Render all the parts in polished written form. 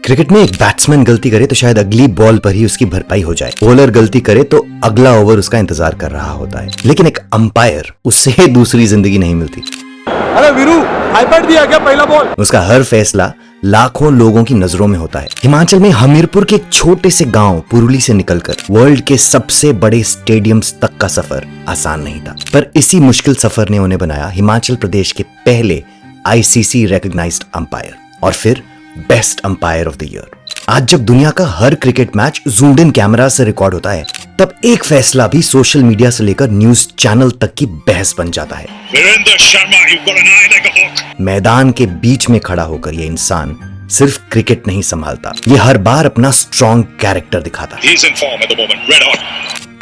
Cricket में एक batsman गलती करे तो शायद अगली बॉल पर ही उसकी भरपाई हो जाए, बॉलर गलती करे तो अगला ओवर उसका इंतजार कर रहा होता है, लेकिन एक अंपायर, उससे दूसरी जिंदगी नहीं मिलती। अरे वीरू, आईपैड दिया क्या पहला बॉल? उसका हर फैसला लाखों लोगों की नजरों में होता है। हिमाचल में हमीरपुर के एक छोटे से गांव पुरुली से निकलकर वर्ल्ड के सबसे बड़े स्टेडियम्स तक का सफर आसान नहीं था, पर इसी मुश्किल सफर ने उन्हें बनाया हिमाचल प्रदेश के पहले आईसीसी रिकॉग्नाइज्ड अंपायर और फिर best umpire of the year. आज जब दुनिया का हर cricket match zoomed in camera से रिकॉर्ड होता है, तब एक फैसला भी सोशल मीडिया से लेकर न्यूज चैनल तक की बहस बन जाता है। Virendra Sharma, you've got an eye like a hawk. मैदान के बीच में खड़ा होकर ये इंसान सिर्फ क्रिकेट नहीं संभालता, ये हर बार अपना स्ट्रॉन्ग कैरेक्टर दिखाता है। He's in form at the moment, red hot.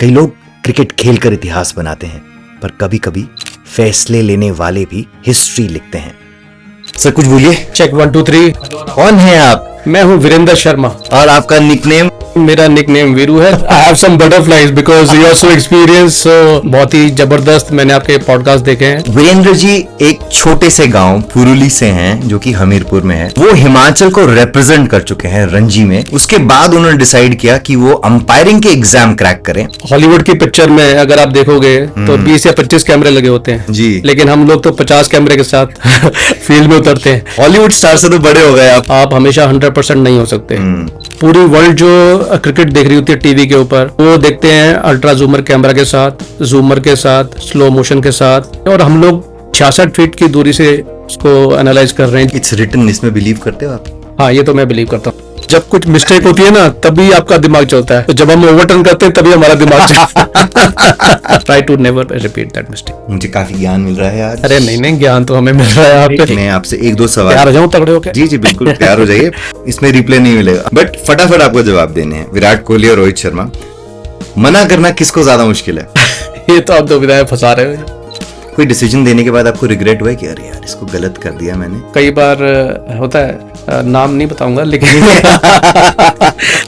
कई लोग क्रिकेट खेलकर इतिहास बनाते हैं, पर कभी-कभी फैसले लेने वाले भी हिस्ट्री लिखते हैं। सर कुछ बोलिए। चेक 1 2 3। कौन है आप? मैं हूँ वीरेंद्र शर्मा। और आपका निकनेम? मेरा निकनेम वीरू है। I have some butterflies because you are so experience, so बहुत ही जबरदस्त। मैंने आपके पॉडकास्ट देखे हैं। वीरेंद्र जी एक छोटे से गांव पुरुली से हैं, जो कि हमीरपुर में है। वो हिमाचल को रिप्रेजेंट कर चुके हैं रणजी में। उसके बाद उन्होंने डिसाइड किया कि वो अंपायरिंग के एग्जाम क्रैक करें। हॉलीवुड की पिक्चर में अगर आप देखोगे तो 20 या 25 कैमरे लगे होते हैं जी, लेकिन हम लोग तो 50 कैमरे के साथ फील्ड में उतरते हैं। हॉलीवुड स्टार से तो बड़े हो गए आप हमेशा 100% नहीं हो सकते। पूरी वर्ल्ड जो क्रिकेट देख रही होती है टीवी के ऊपर, वो देखते हैं अल्ट्रा जूमर कैमरा के साथ, जूमर के साथ, स्लो मोशन के साथ, और हम लोग 66 फीट की दूरी से उसको एनालाइज कर रहे हैं। इट्स रिटन, इसमें बिलीव करते हो आप? हाँ, ये तो मैं बिलीव करता हूँ। जब कुछ मिस्टेक होती है ना, तभी आपका दिमाग चलता है, तो जब हम ओवरटर्न करते हैं तभी हमारा दिमाग चलता है। Try to never repeat that mistake. मुझे काफी ज्ञान मिल रहा है आज। अरे नहीं, ज्ञान तो हमें मिल रहा है आपसे। मैं आपसे एक दो सवाल तैयार हो जाऊं तगड़े होके? जी बिल्कुल तैयार हो जाइए। इसमें रिप्ले नहीं मिलेगा, बट फटाफट आपको जवाब देने हैं। विराट कोहली और रोहित शर्मा, मना करना किसको ज्यादा मुश्किल है? ये तो आप दुविधाएं फंसा रहे हो। कोई डिसीजन देने के बाद आपको रिग्रेट हुआ है कि अरे यार इसको गलत कर दिया मैंने? कई बार होता है, नाम नहीं बताऊंगा, लेकिन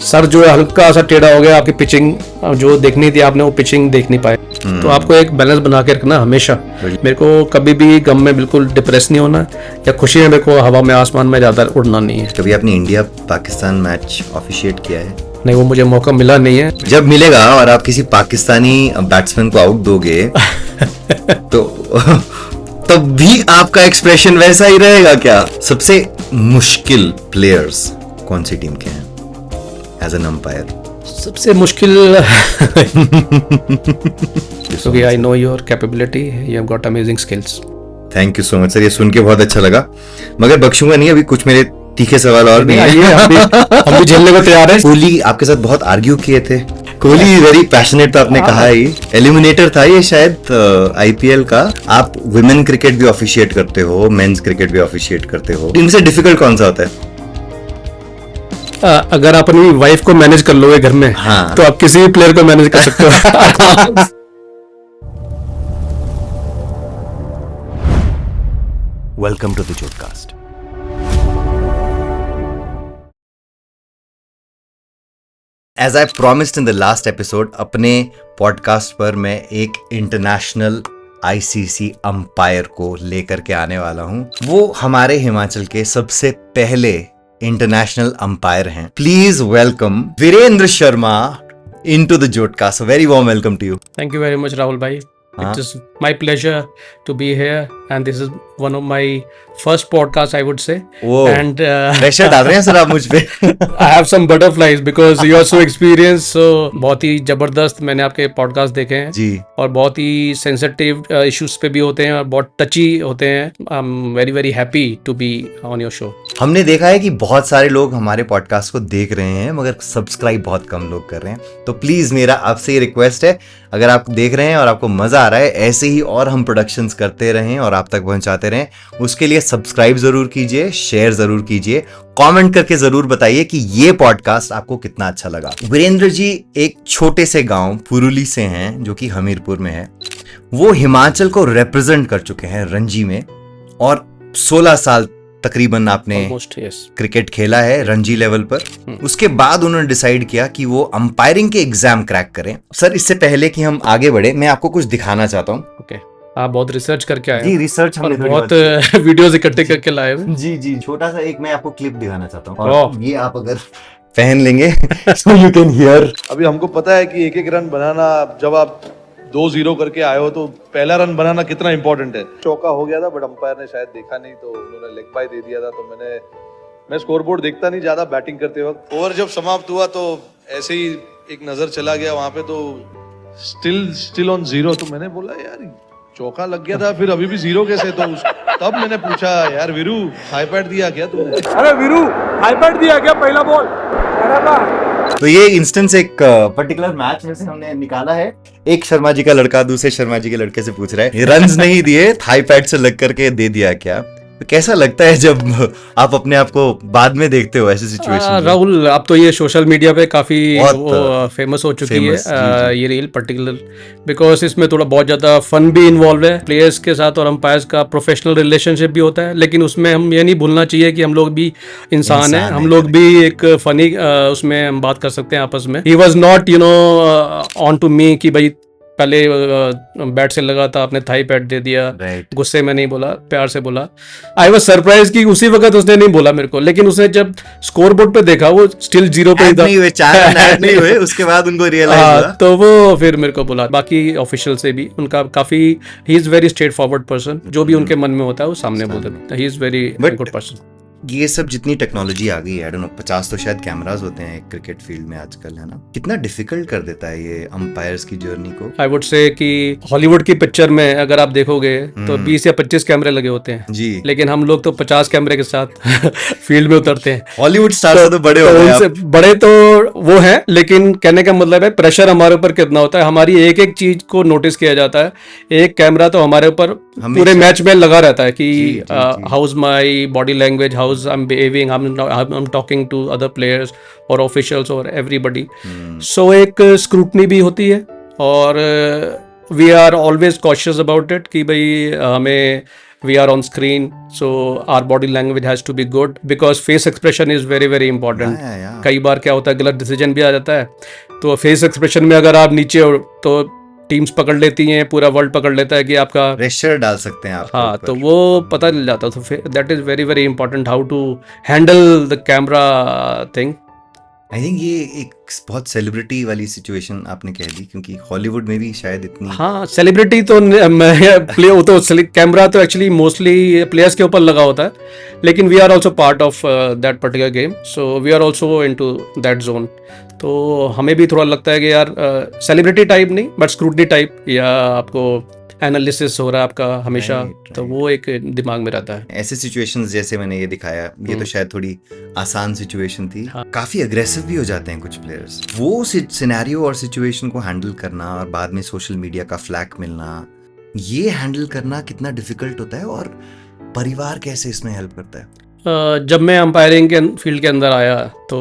सर जो है हल्का सा टेढ़ा हो गया, आपकी पिचिंग जो देखनी थी आपने वो पिचिंग देख नहीं पाए। तो आपको एक बैलेंस बना के रखना हमेशा। मेरे को कभी भी गम में बिल्कुल डिप्रेस नहीं होना, या खुशी में मेरे को हवा में आसमान में ज्यादा उड़ना नहीं है। कभी आपने इंडिया पाकिस्तान मैच ऑफिशिएट किया है? नहीं, वो मुझे मौका मिला नहीं है। जब मिलेगा और आप किसी पाकिस्तानी बैट्समैन को आउट दोगे तो तब भी आपका एक्सप्रेशन वैसा ही रहेगा क्या? सबसे मुश्किल प्लेयर्स कौन सी टीम के हैं एज एन अंपायर? सबसे मुश्किल क्योंकि I know your capability, you have got amazing skills. Thank you so much sir, ये सुन के बहुत अच्छा लगा, मगर बख्शूंगा नहीं। अभी कुछ मेरे तीखे सवाल और भी आइए, हम भी झेलने को तैयार है। कोहली आपके साथ बहुत आर्ग्यू किए थे। कोहली वेरी पैशनेट, तो आपने कहा ही। एलिमिनेटर था ये शायद आईपीएल का। आप वुमेन क्रिकेट भी ऑफिशिएट करते हो, मेंस क्रिकेट भी ऑफिशिएट करते हो। इनसे डिफिकल्ट कौन सा होता है? अगर आप अपनी वाइफ को मैनेज कर लोगे घर में, हाँ, तो आप किसी भी प्लेयर को मैनेज कर सकते हो। Welcome to the Jodcast. As I promised in the last episode, अपने पॉडकास्ट पर मैं एक इंटरनेशनल आईसीसी अंपायर को लेकर के आने वाला हूं। वो हमारे हिमाचल के सबसे पहले इंटरनेशनल अंपायर हैं। Please welcome Virender Sharma into the Jodcast. Very warm welcome to you. Thank you very much Rahul भाई। It is my pleasure to be here, and this is one of my first podcasts, I would say. And pressure डाल रहे हैं sir आप मुझ पे। I have some butterflies because you are so experienced. So बहुत ही जबरदस्त मैंने आपके पॉडकास्ट देखे हैं जी, और बहुत ही सेंसिटिव इश्यूज पे भी होते हैं और बहुत टची होते हैं। I am very very happy to be on your show. हमने देखा है कि बहुत सारे लोग हमारे पॉडकास्ट को देख रहे हैं, मगर सब्सक्राइब बहुत कम लोग कर रहे हैं। तो प्लीज मेरा आपसे ये रिक्वेस्ट है, अगर आप देख रहे हैं और आपको मजा आ रहा है, ऐसे ही और हम प्रोडक्शंस करते रहें और आप तक पहुंचाते रहें, उसके लिए सब्सक्राइब जरूर कीजिए, शेयर जरूर कीजिए, कमेंट करके जरूर बताइए कि ये पॉडकास्ट आपको कितना अच्छा लगा। वीरेंद्र जी एक छोटे से गांव पुरुली से हैं, जो कि हमीरपुर में है। वो हिमाचल को रिप्रेजेंट कर चुके हैं रणजी में, और 16 साल तकरीबन आपने क्रिकेट खेला है रणजी लेवल पर। उसके बाद उन्होंने डिसाइड किया कि वो अंपायरिंग के एग्जाम क्रैक करें। सर इससे पहले कि हम आगे बढ़े, मैं आपको कुछ दिखाना चाहता हूँ। आप बहुत रिसर्च करके आए जी हैं रिसर्च और हमने थोड़ी बहुत बहुत वीडियोस इकट्ठे करके लाए हुए हैं। जी जी छोटा सा एक मैं आपको क्लिप दिखाना चाहता हूँ और ओह। ये आप अगर पहन लेंगे so you can hear अभी हमको पता है कि एक एक रन बनाना, जब आप 2-0 करके आए हो तो पहला रन बनाना कितना इंपॉर्टेंट है। चौका हो गया था बट अंपायर ने शायद देखा नहीं तो उन्होंने लेग बाय दे दिया था। तो मैं स्कोरबोर्ड देखता नहीं ज्यादा बैटिंग करते वक्त। ओवर जब समाप्त हुआ तो ऐसे ही एक नजर चला गया वहां पे, तो स्टिल ऑन 0। तो मैंने बोला यार चौका लग गया था, फिर अभी भी 0 कैसे? तो तब मैंने पूछा यार वीरू हाई पैड दिया क्या तुमने? अरे वीरू हाई पैड दिया क्या पहला बॉल? तो ये इंस्टेंस एक पर्टिकुलर मैच में से हमने निकाला है। एक शर्मा जी का लड़का दूसरे शर्मा जी के लड़के से पूछ रहा है रन्स नहीं दिए थाई पैड से लग करके दे दिया क्या? तो कैसा लगता है जब आप अपने आप को बाद में देखते हो ऐसी सिचुएशन में? राहुल, अब तो ये सोशल मीडिया पे काफ़ी बहुत, फेमस हो चुकी famous, है जी। ये रील पर्टिकुलर, बिकॉज इसमें थोड़ा बहुत ज़्यादा फन भी इन्वॉल्व है। प्लेयर्स के साथ और अंपायर्स का प्रोफेशनल रिलेशनशिप भी होता है, लेकिन उसमें हम ये नहीं भूलना चाहिए कि हम लोग भी इंसान हैं। हम लोग भी एक फनी उसमें हम बात कर सकते हैं आपस में। He was not on to me कि भाई पहले बैट से लगा था आपने थाई पैड दे दिया। राइट गुस्से में नहीं बोला, प्यार से बोला। आई वाज सरप्राइज कि उसी वक्त उसने नहीं बोला मेरे को, लेकिन उसने जब स्कोर बोर्ड पे देखा वो स्टिल 0 पे ही था। नहीं हुए 4 रन ऐड नहीं हुए उसके बाद उनको रियलाइज हाँ, हुआ। तो वो फिर मेरे को बोला। बाकी ऑफिशियल से भी उनका काफी, ही is very straight forward person, जो भी उनके मन में होता है वो सामने बोल देता है। ही is very But- good person. ये सब जितनी टेक्नोलॉजी आ गई है, आई डोंट नो 50 तो शायद कैमरास होते हैं क्रिकेट फील्ड में आजकल, है ना? कितना डिफिकल्ट कर देता है ये अंपायर्स की जर्नी को? आई वुड से कि हॉलीवुड की पिक्चर में अगर आप देखोगे तो 20 या 25 कैमरे लगे होते हैं, जी लेकिन हम लोग तो 50 कैमरे के साथ फील्ड में उतरते हैं। हॉलीवुड स्टार्स तो बड़े हो गए उनसे आप। बड़े तो वो हैं, लेकिन कहने का मतलब है प्रेशर हमारे ऊपर कितना होता है। हमारी एक एक चीज को नोटिस किया जाता है। एक कैमरा तो हमारे ऊपर पूरे मैच में लगा रहता है कि how is my body language, how is I am behaving, I am talking to other players और ऑफिशियल्स और एवरीबॉडी। सो एक स्क्रूटनी भी होती है और we are always cautious about it कि भाई हमें we are on screen, so our body language has to be good because face expression is very very important. Yeah. कई बार क्या होता है गलत डिसीजन भी आ जाता है, तो फेस एक्सप्रेशन में अगर आप नीचे हो तो टीम्स पकड़ लेती हैं, पूरा वर्ल्ड पकड़ लेता है कि आपका प्रेशर डाल सकते हैं आप। हाँ, तो वो पता चल जाता है। तो that is very very important how to handle the camera thing. I think ये एक बहुत सेलिब्रिटी वाली सिचुएशन आपने कह दी, क्योंकि हॉलीवुड में भी शायद इतनी हाँ, सेलिब्रिटी तो प्ले वो तो कैमरा तो एक्चुअली मोस्टली प्लेयर्स के ऊपर लगा होता है, लेकिन we are also part of that particular game, so we are also into that zone. तो हमें भी थोड़ा लगता है कि यार सेलिब्रिटी टाइप नहीं बट स्क्रूटनी टाइप, या आपको एनालिसिस हो रहा है आपका हमेशा, तो वो एक दिमाग में रहता है। ऐसे सिचुएशंस जैसे मैंने ये दिखाया, ये तो शायद थोड़ी आसान सिचुएशन थी। काफी अग्रेसिव भी हो जाते हैं कुछ प्लेयर्स। वो सिनेरियो और सिचुएशन को हैंडल करना और बाद में सोशल मीडिया का फ्लैग मिलना, ये हैंडल करना कितना डिफिकल्ट होता है और परिवार कैसे इसमें हेल्प करता है? जब मैं अंपायरिंग के फील्ड के अंदर आया तो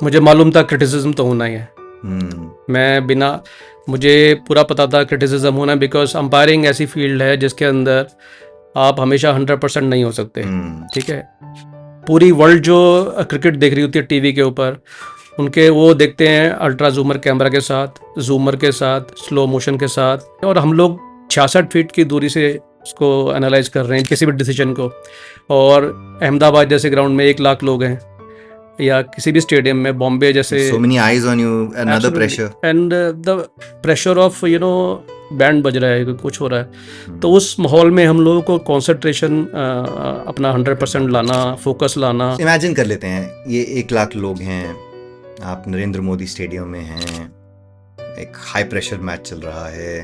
मुझे मालूम था क्रिटिसिज्म तो होना ही है। मैं मुझे पूरा पता था क्रिटिसिज्म होना, बिकॉज अंपायरिंग ऐसी फील्ड है जिसके अंदर आप हमेशा 100% नहीं हो सकते। ठीक है, पूरी वर्ल्ड जो क्रिकेट देख रही होती है टीवी के ऊपर, उनके वो देखते हैं अल्ट्रा जूमर कैमरा के साथ, जूमर के साथ, स्लो मोशन के साथ, और हम लोग 66 फीट की दूरी से उसको एनालाइज कर रहे हैं किसी भी डिसीजन को। और अहमदाबाद जैसे ग्राउंड में 1 लाख लोग हैं, या किसी भी स्टेडियम में, बॉम्बे जैसे, so many eyes on you, another pressure, and the pressure of band बज रहा है, कुछ हो रहा है, तो उस माहौल में हम लोगों को कंसंट्रेशन अपना 100% लाना, फोकस लाना। इमेजिन कर लेते हैं ये 1 लाख लोग हैं, आप नरेंद्र मोदी स्टेडियम में हैं, एक हाई प्रेशर मैच चल रहा है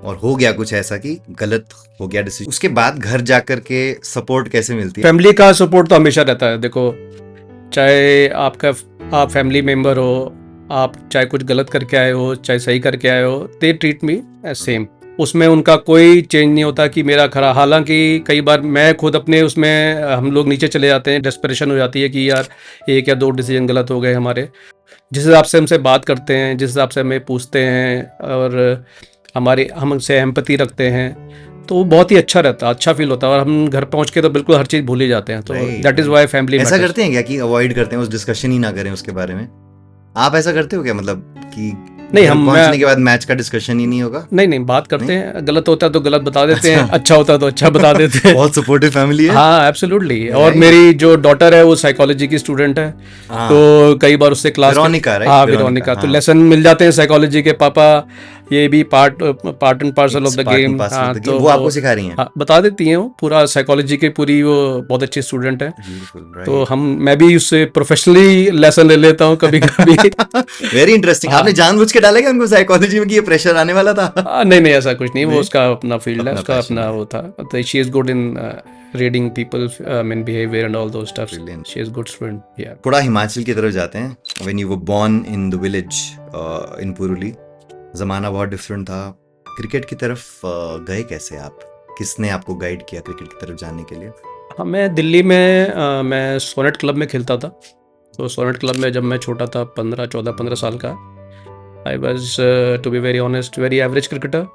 और हो गया कुछ ऐसा कि गलत हो गया डिसीजन, उसके बाद घर जाकर के सपोर्ट कैसे मिलती है? फैमिली का सपोर्ट तो हमेशा रहता है। देखो, चाहे आप फैमिली मेम्बर हो, आप चाहे कुछ गलत करके आए हो, चाहे सही करके आए हो, they treat me as same. उसमें उनका कोई चेंज नहीं होता कि मेरा खरा। हालांकि कई बार मैं खुद अपने उसमें हम लोग नीचे चले जाते हैं, डेस्परेशन हो जाती है कि यार 1 या 2 डिसीजन गलत हो गए हमारे। जिस हिसाब से हमसे बात करते हैं, जिस हिसाब से हमें पूछते हैं और हम उनसे एम्पैथी रखते हैं, तो वो बहुत ही अच्छा रहता है, अच्छा फील होता है। और हम घर पहुंच के तो बिल्कुल हर चीज़ भूल ही जाते हैं। तो दैट इज़ वाई फैमिली ऐसा करते हैं क्या कि अवॉइड करते हैं, उस डिस्कशन ही ना करें उसके बारे में? आप ऐसा करते हो क्या, मतलब कि नहीं, घर हम पहुंचने के बाद मैच का डिस्कशन ही नहीं होगा? नहीं बात करते हैं, गलत होता है तो गलत बता देते हैं, अच्छा होता है तो अच्छा बता देते हैं। बहुत सपोर्टिव फैमिली है। हाँ एब्सोल्युटली। और मेरी जो डॉटर है वो साइकोलॉजी की स्टूडेंट है, तो कई बार उससे क्लास वेरोनिका, right? हाँ वेरोनिका, वेरोनिका, तो हाँ। लेसन मिल जाते हैं साइकोलॉजी के। पापा ये भी part and parcel of the game. हाँ तो वो आपको सिखा रही हैं? हाँ, बता देती हैं वो पूरा साइकोलॉजी के, पूरी वो बहुत अच्छी स्टूडेंट है। Beautiful, तो right. मैं भी उससे प्रोफेशनली लेसन ले लेता हूँ कभी कभी। Very interesting. आपने जानबूझ के डाला क्या उनको साइकोलॉजी में कि ये प्रेशर आने वाला था? नहीं ऐसा कुछ नहीं, वो उसका अपना फील्ड है, अपना उसका passion अपना है। वो था। तो she is good in reading people mean behaviour and all those stuff. Brilliant. She is good student. या थोड़ा हिमाचल की तरफ जाते हैं। When you were born in the village in Puruli, जमाना बहुत डिफरेंट था। क्रिकेट की तरफ गए कैसे आप? किसने आपको गाइड किया क्रिकेट की तरफ जाने के लिए? हाँ, मैं दिल्ली में मैं सोनेट क्लब में खेलता था। तो सोनेट क्लब में जब मैं छोटा था, 15 साल का, I was to be very honest very average cricketer.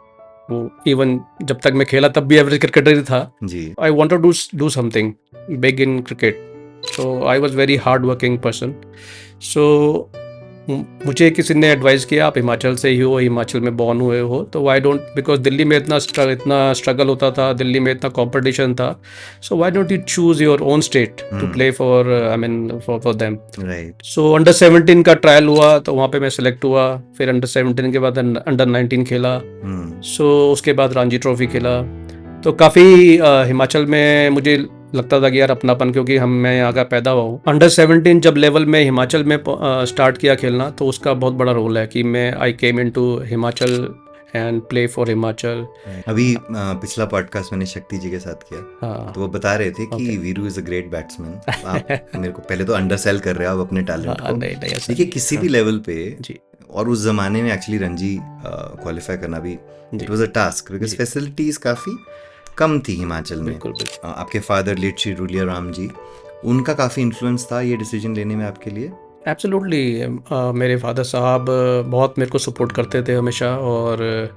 वो इवन जब तक मैं खेला तब भी एवरेज क्रिकेटर ही था। जी। I want to do something big in cricket. So I was very hard working person. So मुझे किसी ने एडवाइस किया आप हिमाचल से ही हो, हिमाचल में बॉर्न हुए हो, तो वाई डोंट, बिकॉज दिल्ली में इतना स्ट्रगल होता था, दिल्ली में इतना कंपटीशन था, so why don't you choose your own state to play for, I mean for them. Right. So under 17 का ट्रायल हुआ तो वहाँ पे मैं सिलेक्ट हुआ। फिर अंडर 17 के बाद अंडर 19 खेला। सो उसके बाद रणजी ट्रॉफी खेला। तो काफ़ी हिमाचल में मुझे लगता था कि यार अपनापन, क्योंकि मैं यहाँ का पैदा हुआ हूँ। अंडर 17 जब लेवल में हिमाचल में स्टार्ट किया खेलना, तो उसका बहुत बड़ा रोल है कि मैं I came into Himachal and play for Himachal. अभी पिछला पॉडकास्ट मैंने शक्ति जी के साथ किया। हाँ तो वो बता रहे थे कि Veeru is a great batsman. आप मेरे को पहले तो अंडरसेल कर रहे हो आप अपने टैलेंट को। नहीं ऐसा देखिए किसी भी लेवल पे जी। और उस जमाने में एक्चुअली रणजी क्वालिफाई करना भी it was a task, because facilities काफी कम थी हिमाचल में। बिल्कुल बिल्कुल। आपके फादर लेट श्री रुलिया राम जी, उनका काफी इन्फ्लुएंस था ये डिसीजन लेने में आपके लिए? एब्सोल्युटली। मेरे फादर साहब बहुत मेरे को सपोर्ट करते थे हमेशा। और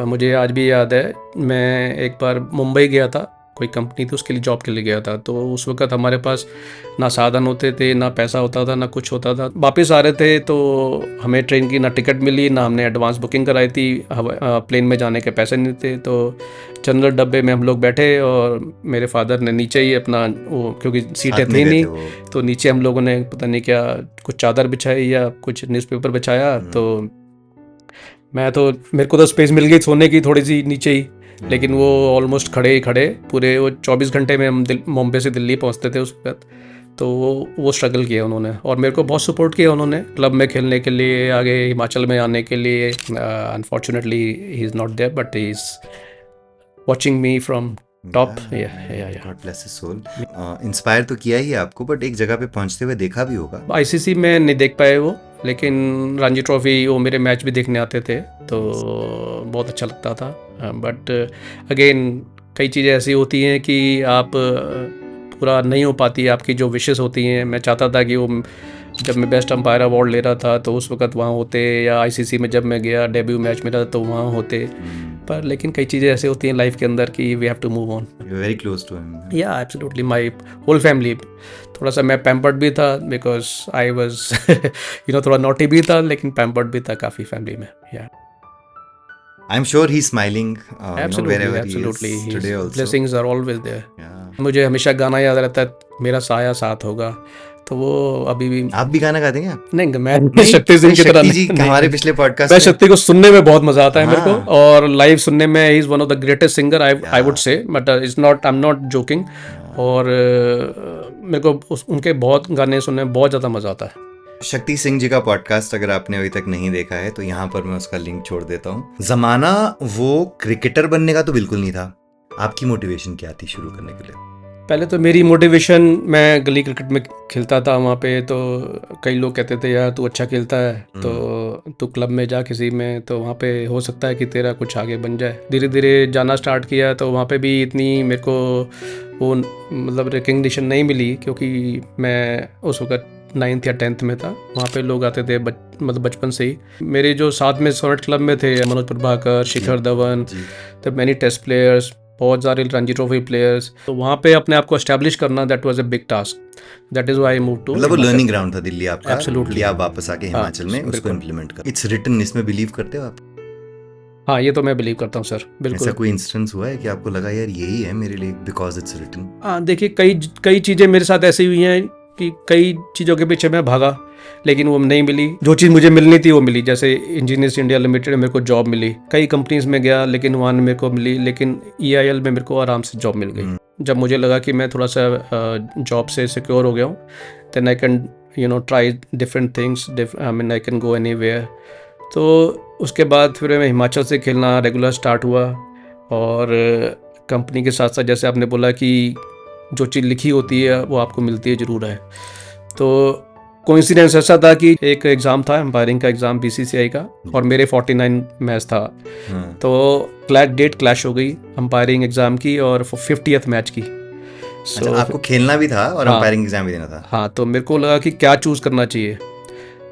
मुझे आज भी याद है, मैं एक बार मुंबई गया था, कोई कंपनी थी उसके लिए जॉब के लिए गया था। तो उस वक्त हमारे पास ना साधन होते थे, ना पैसा होता था, ना कुछ होता था। वापस आ रहे थे तो हमें ट्रेन की ना टिकट मिली, ना हमने एडवांस बुकिंग कराई थी, प्लेन में जाने के पैसे नहीं थे। तो जनरल डब्बे में हम लोग बैठे और मेरे फादर ने नीचे ही अपना वो, क्योंकि सीटें थी नहीं, तो नीचे हम लोगों ने पता नहीं क्या कुछ चादर बिछाई या कुछ न्यूज़पेपर बिछाया। तो मेरे को तो स्पेस मिल गई सोने की थोड़ी सी नीचे ही, लेकिन वो ऑलमोस्ट खड़े ही खड़े पूरे वो 24 घंटे में हम मुंबई से दिल्ली पहुंचते थे उस वक्त। तो वो स्ट्रगल किया उन्होंने और मेरे को बहुत सपोर्ट किया उन्होंने क्लब में खेलने के लिए, आगे हिमाचल में आने के लिए। Unfortunately he is not there but he is watching me from top. God bless his soul. Inspire तो किया ही आपको, बट एक जगह पे पहुंचते हुए देखा भी होगा। आईसीसी में नहीं देख पाए वो, लेकिन रणजी ट्रॉफी वो मेरे मैच भी देखने आते थे तो बहुत अच्छा लगता था। बट अगेन कई चीज़ें ऐसी होती हैं कि आप पूरा नहीं हो पाती, आपकी जो विशेस होती हैं। मैं चाहता था कि वो जब मैं बेस्ट अंपायर अवार्ड ले रहा था तो उस वक्त वहाँ होते, या आईसीसी में जब मैं गया डेब्यू मैच मेरा तो वहाँ होते। पर लेकिन कई चीज़ें ऐसे होती हैं लाइफ के अंदर कि we have to move on. You are very close to him. Yeah absolutely, my whole family. थोड़ा सा मैं पैम्पर्ड भी था बिकॉज आई वाज थोड़ा नॉटी भी था, लेकिन पैम्पर्ड भी था काफ़ी फैमिली में। Yeah I am sure he is smiling absolutely, today also. Blessings are always there. मुझे हमेशा गाना याद रहता है, मेरा साया साथ होगा, तो वो अभी भी। आप भी गाना गाते हैं? नहीं, मैं शक्ति सिंह की तरह जी हमारे पिछले पॉडकास्ट मैं शक्ति को सुनने में बहुत मजा आता है मेरे को, और लाइव सुनने में he is one of the greatest singer I would से, but it's not, I am not joking. और मेरे को उनके बहुत गाने सुनने में बहुत ज़्यादा मजा आता है। शक्ति सिंह जी का पॉडकास्ट अगर आपने अभी तक नहीं देखा है तो यहाँ पर मैं उसका लिंक छोड़ देता हूँ। जमाना वो क्रिकेटर बनने का तो बिल्कुल नहीं था। आपकी मोटिवेशन क्या थी शुरू करने के लिए? पहले तो मेरी मोटिवेशन, मैं गली क्रिकेट में खेलता था वहाँ पे, तो कई लोग कहते थे यार तू अच्छा खेलता है तो तू क्लब में जा किसी में, तो वहाँ पे हो सकता है कि तेरा कुछ आगे बन जाए। धीरे धीरे जाना स्टार्ट किया तो वहाँ पे भी इतनी मेरे को वो मतलब रिकग्निशन नहीं मिली, क्योंकि मैं उस वक्त 9th या 10th में था। वहाँ पे लोग आते थे मतलब बचपन से ही। मेरे जो साथ में सोनेट क्लब में थे, मनोज प्रभाकर, शिखर धवन, तो मैनी टेस्ट प्लेयर्स, बहुत सारे रणजी ट्रॉफी प्लेयर्स, तो वहाँ पे अपने आप को एस्टैब्लिश करना, that was a big task, that is why I move to. मतलब वो लर्निंग ग्राउंड था दिल्ली आपका, Absolutely. कि आप वापस आके हिमाचल में उसको बिल्कुल। इम्प्लीमेंट कर। इट्स रिटन, इसमें बिलीव करते हो आप? हाँ, ये तो मैं बिलीव करता हूँ सर, ऐसा बिल्कुल। कोई इंस्टेंस हुआ है कि आपको लगा यार यही है मेरे लिए बिकॉज इट्स रिटन? हाँ, देखिए कई चीज़ें मेरे साथ ऐसी हुई हैं कि कई चीज़ों के पीछे मैं भागा, लेकिन वो नहीं मिली। जो चीज़ मुझे मिलनी थी वो मिली। जैसे इंजीनियर्स इंडिया लिमिटेड में मेरे को जॉब मिली, कई कंपनीज में गया लेकिन वहाँ मेरे को मिली, लेकिन EIL में मेरे को आराम से जॉब मिल गई। जब मुझे लगा कि मैं थोड़ा सा जॉब से सिक्योर हो गया हूँ, then I can try different things, I mean I can go anywhere. तो उसके बाद फिर मैं हिमाचल से खेलना रेगुलर स्टार्ट हुआ, और कंपनी के साथ साथ जैसे आपने बोला कि जो चीज़ लिखी होती है वो आपको मिलती है ज़रूर है। तो कोइंसिडेंस ऐसा था कि एक एग्ज़ाम था, एम्पायरिंग का एग्ज़ाम BCCI का, और मेरे 49 मैच था। तो डेट क्लैश हो गई एम्पायरिंग एग्ज़ाम की और 50th मैच की। अच्छा, आपको खेलना भी था और हाँ। अंपायरिंग एग्जाम भी देना था? हाँ, तो मेरे को लगा कि क्या चूज़ करना चाहिए,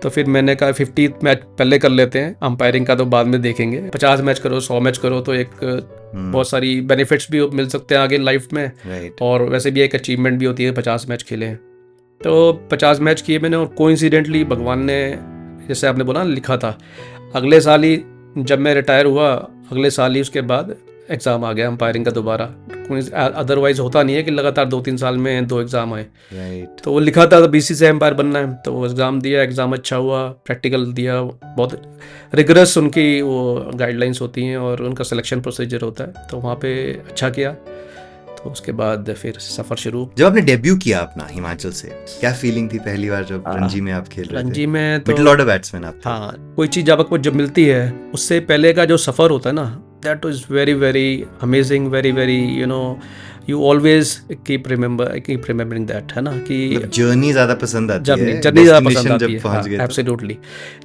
तो फिर मैंने कहा 50th मैच पहले कर लेते हैं, अंपायरिंग का तो बाद में देखेंगे। 50 मैच करो, 100 मैच करो तो एक बहुत सारी बेनिफिट्स भी मिल सकते हैं आगे लाइफ में, राइट। और वैसे भी एक अचीवमेंट भी होती है 50 मैच खेले। तो 50 मैच किए मैंने, और कोइंसिडेंटली भगवान ने, जैसे आपने बोला ना, लिखा था। अगले साल ही जब मैं रिटायर हुआ, अगले साल ही उसके बाद एग्ज़ाम आ गया अंपायरिंग का दोबारा। अदरवाइज होता नहीं है कि लगातार 2-3 साल में 2 एग्ज़ाम आए। राइट। तो वो लिखा था BCCI एम्पायर बनना है, तो वो एग्ज़ाम दिया, एग्ज़ाम अच्छा हुआ, प्रैक्टिकल दिया, बहुत रिगरस उनकी वो गाइडलाइंस होती हैं और उनका सिलेक्शन प्रोसीजर होता है, तो वहाँ पे अच्छा किया। तो उसके बाद फिर सफ़र शुरू। जब आपने डेब्यू किया अपना हिमाचल से, क्या फीलिंग थी पहली बार जब रणजी में आप खेल रहे थे? रणजी में तो मिडिल ऑर्डर बैट्समैन आप थे। हाँ, कोई चीज़ आपको जब मिलती है उससे पहले का जो सफ़र होता है ना, that is very very amazing, very very you always keep remembering that, है ना, कि जर्नी ज्यादा पसंद आती है, जर्नी ज़्यादा पसंद destination आती जब है। पहुंच गए तो। एब्सोल्युटली।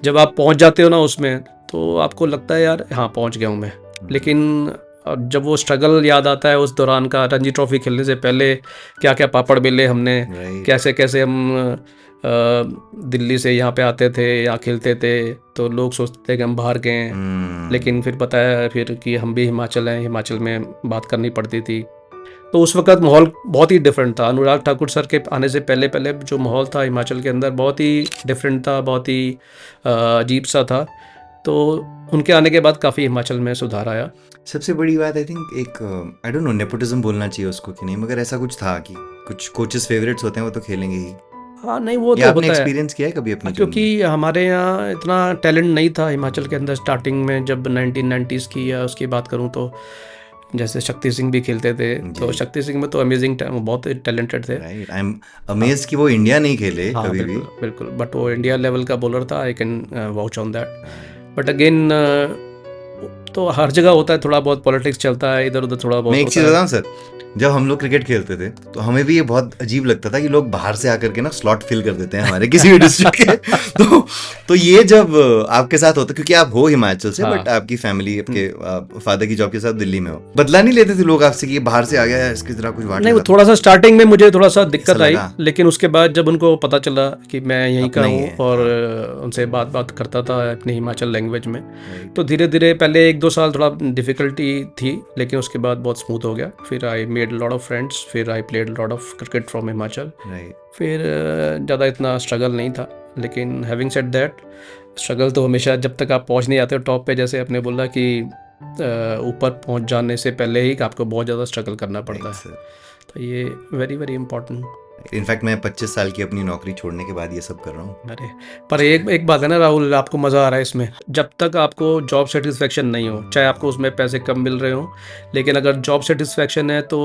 जब आप पहुंच जाते हो ना उसमें, तो आपको लगता है यार हाँ पहुंच गया हूँ मैं। लेकिन जब वो स्ट्रगल याद आता है उस दौरान का, रणजी ट्रॉफी खेलने से पहले क्या क्या पापड़ बेले हमने, Right. कैसे कैसे हम दिल्ली से यहाँ पे आते थे, यहाँ खेलते थे, तो लोग सोचते थे कि हम बाहर गए हैं, लेकिन फिर पता है फिर कि हम भी हिमाचल हैं, हिमाचल में बात करनी पड़ती थी। तो उस वक्त माहौल बहुत ही डिफरेंट था। अनुराग ठाकुर सर के आने से पहले पहले जो माहौल था हिमाचल के अंदर बहुत ही डिफरेंट था, बहुत ही अजीब सा था। तो उनके आने के बाद काफ़ी हिमाचल में सुधार आया। सबसे बड़ी बात आई थिंक एक आई डोंट नो नेपोटिज्म बोलना चाहिए उसको कि नहीं, मगर ऐसा कुछ था कि कुछ कोचेस फेवरेट्स होते हैं, वो तो खेलेंगे ही। हाँ, नहीं वो ये तो आपने होता है, एक्सपीरियंस किया है कभी अपने क्योंकि हमारे यहाँ इतना टैलेंट नहीं था हिमाचल के अंदर स्टार्टिंग में। जब 1990s की या उसकी बात करूँ तो जैसे शक्ति सिंह भी खेलते थे, तो शक्ति सिंह में तो अमेजिंग, बहुत टैलेंटेड थे। राइट? आई एम अमेज्ड कि वो इंडिया नहीं खेले हाँ, कभी भी। बिल्कुल बिल्कुल, बट वो इंडिया लेवल का बॉलर था, I can vouch on that. But again तो हर जगह होता है, थोड़ा बहुत पॉलिटिक्स चलता है इधर उधर, थोड़ा बहुत मैं एक होता चीज है। बताऊं सर, जब हम लोग क्रिकेट खेलते थे तो हमें भी ये बहुत अजीब लगता था कि लोग बाहर से आकर के ना स्लॉट फिल कर देते हैं हमारे किसी भी डिस्ट्रिक्ट के। तो ये जब आपके साथ होता, क्योंकि आप हो हिमाचल से, बट आपकी फैमिली, आपके फादर की जॉब के साथ दिल्ली में हो, बदला नहीं लेते थे लोग आपसे कि बाहर से आ गया है, इसकी तरह कुछ वाट नहीं, लगा? थोड़ा सा स्टार्टिंग में मुझे थोड़ा सा दिक्कत ऐसा आई, लगा? लेकिन उसके बाद जब उनको पता चला कि मैं यहीं का अपना ही हूँ है, और उनसे बात करता था अपनी हिमाचल लैंग्वेज में, तो धीरे धीरे पहले 1-2 साल थोड़ा डिफिकल्टी थी, लेकिन उसके बाद बहुत स्मूथ हो गया। फिर I made lot of friends, फिर I played lot of cricket from Himachal. Right. फिर ज़्यादा इतना स्ट्रगल नहीं था, लेकिन हैविंग सेड दैट, स्ट्रगल तो हमेशा जब तक आप पहुंच नहीं आते हो टॉप पे, जैसे आपने बोला कि ऊपर पहुंच जाने से पहले ही आपको बहुत ज़्यादा स्ट्रगल करना पड़ता है, तो ये वेरी वेरी इंपॉर्टेंट। इनफैक्ट मैं 25 साल की अपनी नौकरी छोड़ने के बाद ये सब कर रहा हूँ। अरे पर एक बात है ना राहुल, आपको मज़ा आ रहा है इसमें, जब तक आपको जॉब सेटिस्फेक्शन नहीं हो, चाहे आपको उसमें पैसे कम मिल रहे हो, लेकिन अगर जॉब सेटिस्फेक्शन है तो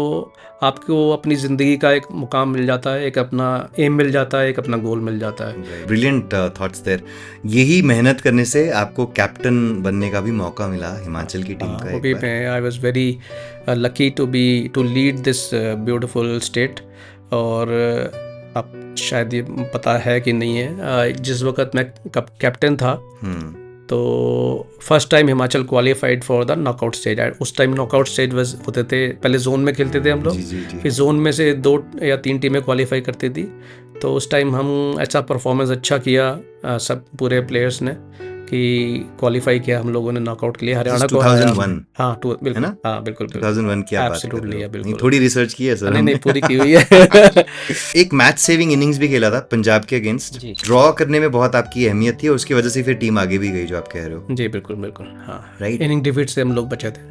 आपको अपनी ज़िंदगी का एक मुकाम मिल जाता है, एक अपना एम मिल जाता है, एक अपना गोल मिल जाता है। Brilliant thoughts there. यही मेहनत करने से आपको कैप्टन बनने का भी मौका मिला हिमाचल की टीम का वो एक भी बार। मैं I was very lucky to lead this beautiful state. और आप शायद ये पता है कि नहीं है, जिस वक्त मैं कैप्टन था तो first time Himachal qualified for the knockout stage. उस टाइम नॉकआउट स्टेज होते थे, पहले जोन में खेलते थे हम लोग, फिर जोन में से 2 या 3 टीमें क्वालिफाई करती थी। तो उस टाइम हम ऐसा परफॉर्मेंस अच्छा किया सब पूरे प्लेयर्स ने कि क्वालिफाई किया हम लोगों ने, नॉकआउट के लिए हरियाणा को 2001 हाँ बिल्कुल, है ना? हाँ बिल्कुल 2001 की आप बात कर एब्सोल्युटली रहे हो। बिल्कुल। नहीं, थोड़ी रिसर्च की है सर नहीं हमने। नहीं पूरी की हुई है। एक मैच सेविंग इनिंग्स भी खेला था पंजाब के अगेंस्ट, जी। ड्रॉ करने में बहुत आपकी अहमियत थी और उसकी वजह से फिर टीम आगे भी गई जो आप कह रहे हो। जी बिल्कुल बिल्कुल, हाँ Right. इनिंग डिफीट से हम लोग बचे थे,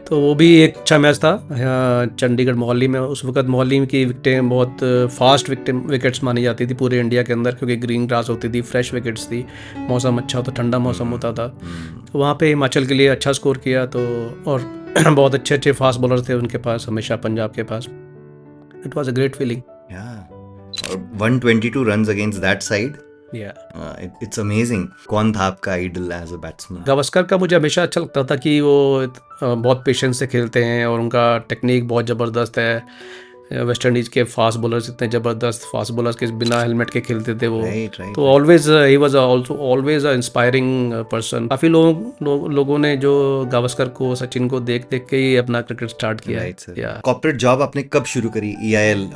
तो वो भी एक अच्छा मैच था। चंडीगढ़ मोहाली में उस वक्त मोहाली की विकेटें बहुत फास्ट विकेट्स मानी जाती थी पूरे इंडिया के अंदर, क्योंकि ग्रीन ग्रास होती थी, फ्रेश विकेट्स थी, मौसम अच्छा होता, ठंडा मौसम होता था। तो वहाँ पे हिमाचल के लिए अच्छा स्कोर किया, तो और बहुत अच्छे अच्छे फास्ट बॉलर थे उनके पास हमेशा, पंजाब के पास। It was a great feeling. और 122 runs against that side, yeah it's amazing. कौन था आपका idol as a batsman? Gavaskar का मुझे हमेशा अच्छा लगता था कि वो बहुत पेशेंस से खेलते हैं और उनका टेक्निक बहुत ज़बरदस्त है। वेस्ट इंडीज़ के फास्ट बॉलर्स इतने ज़बरदस्त फास्ट बॉलर्स के बिना हेलमेट के खेलते थे वो। Right, right, तो always he was also always a inspiring person. काफ़ी लोगों ने जो गावस्कर को, सचिन को देख देख के ही अपना क्रिकेट स्टार्ट किया है। Right sir. या कॉर्पोरेट जॉब आपने कब शुरू करी EIL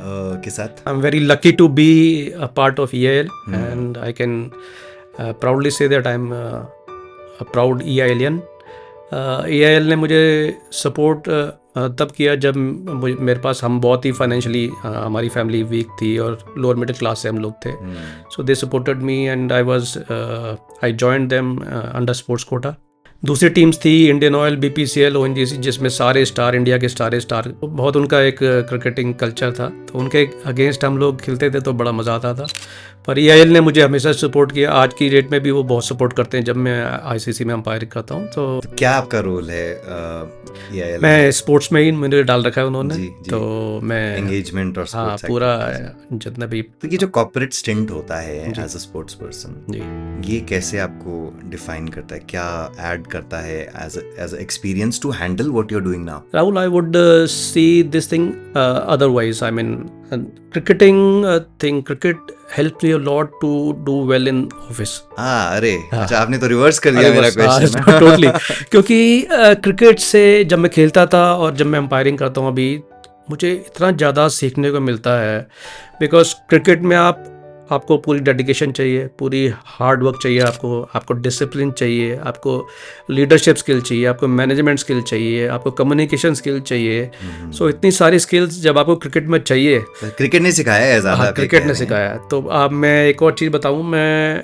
के साथ? I am very lucky to be a part of EIL and I can proudly say that I am a proud EILian। EIL ने मुझे सपोर्ट तब किया जब मेरे पास, हम बहुत ही फाइनेंशियली, हमारी फैमिली वीक थी और लोअर मिडिल क्लास से हम लोग थे। So they supported me and I joined them under sports quota. दूसरी टीम्स थी इंडियन ऑयल, BPCL, ONGC, जिसमें सारे स्टार, इंडिया के सारे स्टार, बहुत उनका एक क्रिकेटिंग कल्चर था, तो उनके अगेंस्ट हम लोग खेलते थे तो बड़ा मज़ा आता था। पर EIL ने मुझे हमेशा सपोर्ट किया, आज की डेट में भी वो बहुत सपोर्ट करते हैं जब मैं ICC में अंपायरिंग करता हूँ। तो क्या आपका रोल है EIL? मैं स्पोर्ट्स में ही मुझे डाल रखा है उन्होंने। जी, जी। तो मैं एंगेजमेंट और हाँ sports पूरा activities। जितना भी तो ये जो कॉर्पोरेट स्टिंट होता है जी। एज अ स्पोर्ट्स पर्सन, जी ये कैसे आपको डिफाइन करता है, क्या ऐड करता है as experience to handle what you are doing now? Rahul, I would see this thing otherwise. I mean, cricketing thing, cricket helped me a lot to do well in office. अरे अच्छा, आपने तो reverse कर दिया मेरा question. Totally क्योंकि cricket से जब मैं खेलता था और जब मैं अंपायरिंग करता हूँ अभी, मुझे इतना ज़्यादा सीखने को मिलता है। बिकॉज क्रिकेट में आपको पूरी डेडिकेशन चाहिए, पूरी हार्ड वर्क चाहिए, आपको डिसिप्लिन चाहिए, आपको लीडरशिप स्किल चाहिए, आपको मैनेजमेंट स्किल चाहिए, आपको कम्युनिकेशन स्किल चाहिए। सो इतनी सारी स्किल्स जब आपको क्रिकेट में चाहिए, क्रिकेट ने सिखाया है ज़्यादा? हाँ क्रिकेट ने सिखाया है। तो अब मैं एक और चीज़ बताऊँ, मैं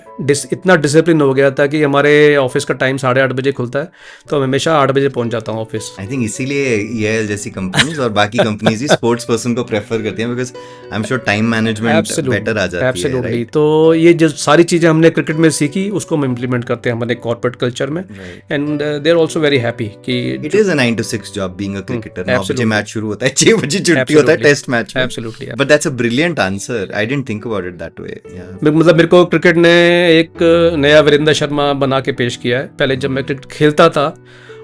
इतना डिसिप्लिन हो गया था कि हमारे ऑफिस का टाइम 8:30 बजे खुलता है, तो मैं हमेशा 8 बजे पहुँच जाता हूँ ऑफिस। आई थिंक इसीलिए EIL जैसी कंपनीज और बाकी कंपनीज भी स्पोर्ट्स पर्सन को प्रेफर करती हैं, because I am sure time management better आ जाती है। एब्सोल्युटली। तो ये जो सारी चीज़ें हमने क्रिकेट में सीखी उसको हम इम्प्लीमेंट करते हैं हमारे कॉर्पोरेट कल्चर में, and they are also very happy कि it is a 9 to 6 job being a cricketer. 9 बजे मैच शुरू होता है, 6 बजे छुट्टी होता है टेस्ट मैच में। Absolutely. But that's a brilliant answer, I didn't think about it that way. मतलब मेरे को क्रिकेट ने एक नया वीरेंद्र शर्मा बना के पेश किया है। पहले जब मैं क्रिकेट खेलता था,